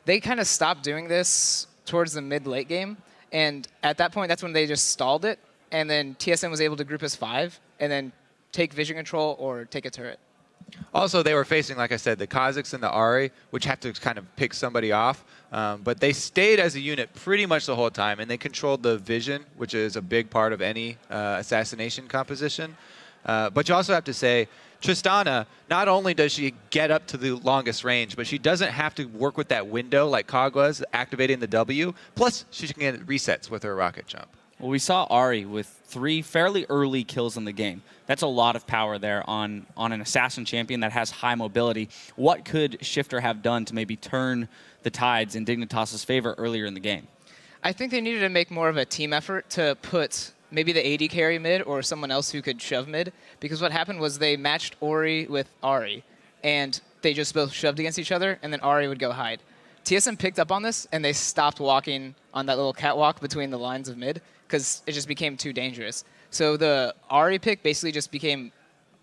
They kind of stopped doing this towards the mid-late game, and at that point, that's when they just stalled it, and then TSM was able to group as 5 and then take vision control or take a turret. Also, they were facing, like I said, the Kha'Zix and the Ahri, which have to kind of pick somebody off. But they stayed as a unit pretty much the whole time, and they controlled the vision, which is a big part of any assassination composition. But you also have to say, Tristana, not only does she get up to the longest range, but she doesn't have to work with that window like Cog was, activating the W. Plus, she can get resets with her rocket jump. Well, we saw Ahri with 3 fairly early kills in the game. That's a lot of power there on an assassin champion that has high mobility. What could Shifter have done to maybe turn the tides in Dignitas' favor earlier in the game? I think they needed to make more of a team effort to put maybe the AD carry mid or someone else who could shove mid, because what happened was they matched Ori with Ahri, and they just both shoved against each other, and then Ahri would go hide. TSM picked up on this, and they stopped walking on that little catwalk between the lines of mid, because it just became too dangerous. So the Ahri pick basically just became,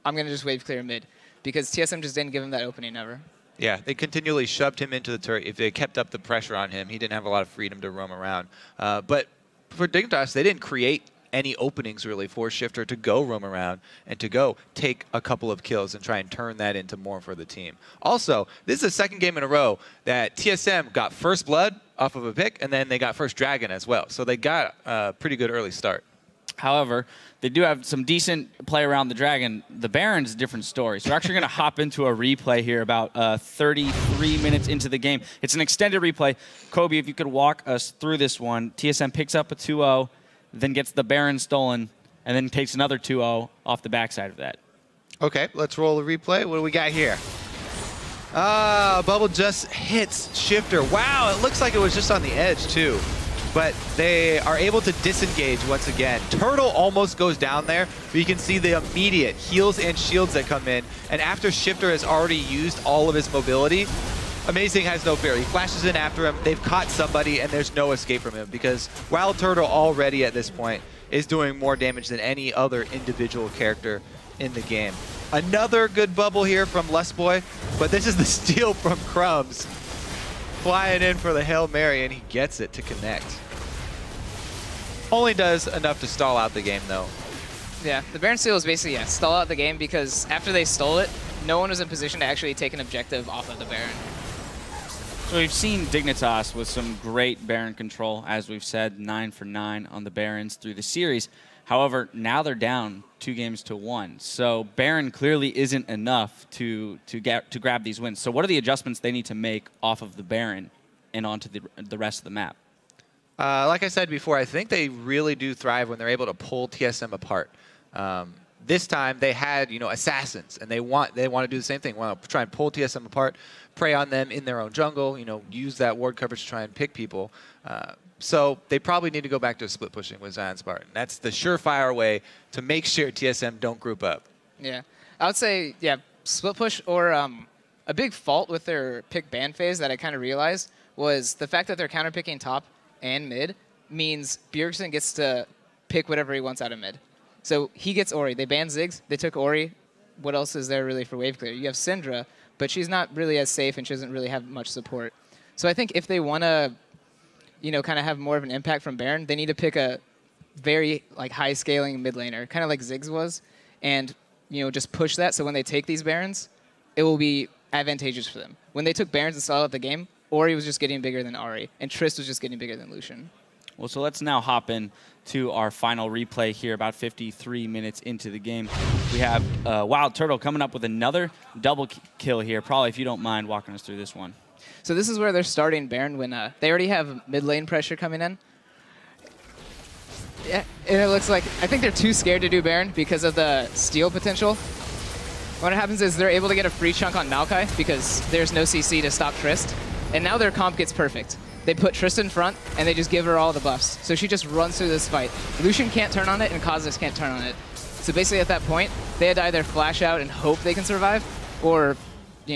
I'm going to just wave clear mid, because TSM just didn't give him that opening ever. Yeah, they continually shoved him into the turret. If they kept up the pressure on him, he didn't have a lot of freedom to roam around. But for Dignitas, they didn't create any openings really for Shifter to go roam around and to go take a couple of kills and try and turn that into more for the team. Also, this is the second game in a row that TSM got first blood off of a pick, and then they got first dragon as well. So they got a pretty good early start. However, they do have some decent play around the dragon. The Baron's a different story. So we're actually going to hop into a replay here about 33 minutes into the game. It's an extended replay. Kobe, if you could walk us through this one. TSM picks up a 2-0, then gets the Baron stolen, and then takes another 2-0 off the backside of that. Okay, let's roll a replay. What do we got here? Bubble just hits Shifter. Wow, it looks like it was just on the edge too. But they are able to disengage once again. Turtle almost goes down there, but you can see the immediate heals and shields that come in. And after Shifter has already used all of his mobility, Amazing has no fear. He flashes in after him. They've caught somebody, and there's no escape from him because Wild Turtle already at this point is doing more damage than any other individual character in the game. Another good bubble here from Lustboy, but this is the steal from Crumbs. Flying in for the Hail Mary, and he gets it to connect. Only does enough to stall out the game, though. Yeah, the Baron steal is basically, stall out the game, because after they stole it, no one was in position to actually take an objective off of the Baron. So we've seen Dignitas with some great Baron control, as we've said, 9 for 9 on the Barons through the series. However, now they're down 2-1. So Baron clearly isn't enough to grab these wins. So what are the adjustments they need to make off of the Baron and onto the rest of the map? Like I said before, I think they really do thrive when they're able to pull TSM apart. This time they had, assassins, and they want to do the same thing. Want to try and pull TSM apart, prey on them in their own jungle. Use that ward coverage to try and pick people. So they probably need to go back to split pushing with Zion Spartan. That's the surefire way to make sure TSM don't group up. Yeah, I would say split push, or a big fault with their pick ban phase that I kind of realized was the fact that they're counterpicking top and mid means Bjergsen gets to pick whatever he wants out of mid. So he gets Ori. They banned Ziggs. They took Ori. What else is there really for wave clear? You have Syndra, but she's not really as safe, and she doesn't really have much support. So I think if they want to, kind of have more of an impact from Baron, they need to pick a very like high scaling mid laner, kind of like Ziggs was, and just push that so when they take these Barons, it will be advantageous for them. When they took Barons and saw out the game, Ori was just getting bigger than Ahri, and Trist was just getting bigger than Lucian. Well, so let's now hop in to our final replay here, about 53 minutes into the game. We have Wild Turtle coming up with another double kill here. Probably, if you don't mind walking us through this one. So this is where they're starting Baron when they already have mid lane pressure coming in. Yeah, and it looks like, I think they're too scared to do Baron because of the steal potential. What happens is they're able to get a free chunk on Maokai because there's no CC to stop Trist. And now their comp gets perfect. They put Trist in front, and they just give her all the buffs. So she just runs through this fight. Lucian can't turn on it, and Kha'Zix can't turn on it. So basically at that point, they had to either flash out and hope they can survive, or, I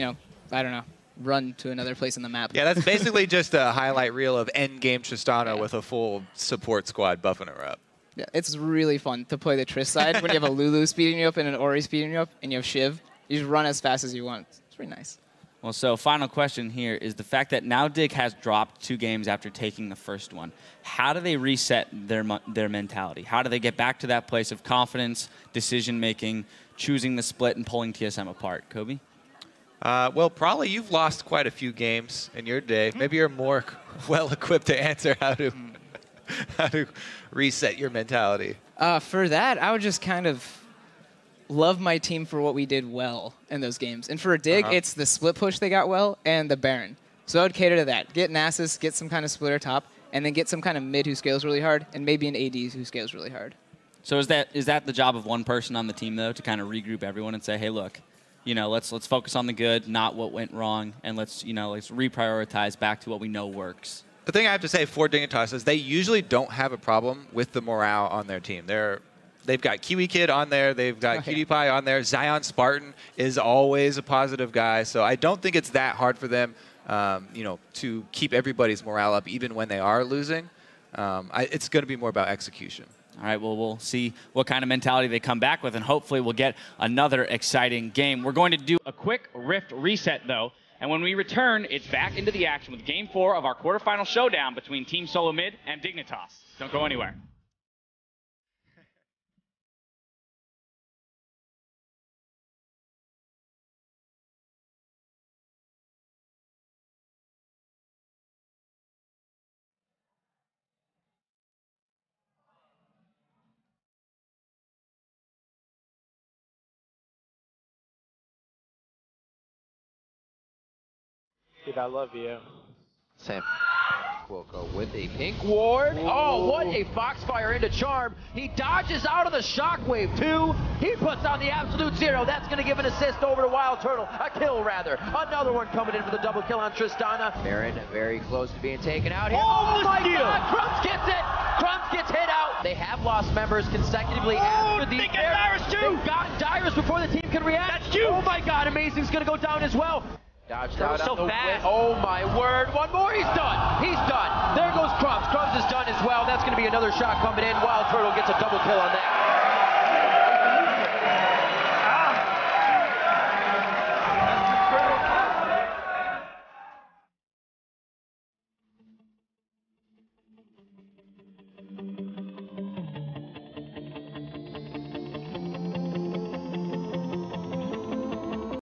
don't know, run to another place in the map. Yeah, that's basically just a highlight reel of endgame Tristana with a full support squad buffing her up. Yeah, it's really fun to play the Trist side when you have a Lulu speeding you up and an Ori speeding you up, and you have Shiv. You just run as fast as you want. It's pretty nice. Well, so final question here is the fact that now Dig has dropped 2 games after taking the first one. How do they reset their mentality? How do they get back to that place of confidence, decision-making, choosing the split, and pulling TSM apart? Kobe? Well, probably you've lost quite a few games in your day. Maybe you're more well-equipped to answer how to reset your mentality. For that, I would just kind of love my team for what we did well in those games. And for a Dig, it's the split push they got well and the Baron. So I would cater to that. Get Nasus, get some kind of splitter top, and then get some kind of mid who scales really hard, and maybe an AD who scales really hard. So is that the job of one person on the team, though, to kind of regroup everyone and say, hey, look, let's focus on the good, not what went wrong, and let's reprioritize back to what we know works? The thing I have to say for Dignitas is they usually don't have a problem with the morale on their team. They've got Kiwi Kid on there. They've got Cutie Pie on there. Zion Spartan is always a positive guy. So I don't think it's that hard for them, to keep everybody's morale up even when they are losing. It's going to be more about execution. All right, well, we'll see what kind of mentality they come back with, and hopefully we'll get another exciting game. We're going to do a quick Rift reset, though, and when we return, it's back into the action with Game 4 of our quarterfinal showdown between Team Solo Mid and Dignitas. Don't go anywhere. Dude, I love you. Sam will go with a pink ward. Oh, what a Foxfire into Charm. He dodges out of the Shockwave too. He puts on the absolute 0. That's going to give an assist over to Wild Turtle. A kill, rather. Another one coming in for the double kill on Tristana. Baron very close to being taken out here. Oh my God! Crumbs gets it! Crumbs gets hit out. They have lost members consecutively after these. They got Dyrus too! They've gotten Dyrus before the team can react. That's huge! Oh my God, Amazing's going to go down as well. Dodged out so fast. Oh my word. One more. He's done. He's done. There goes Crumbs. Crumbs is done as well. That's going to be another shot coming in. Wild Turtle gets a double kill on that.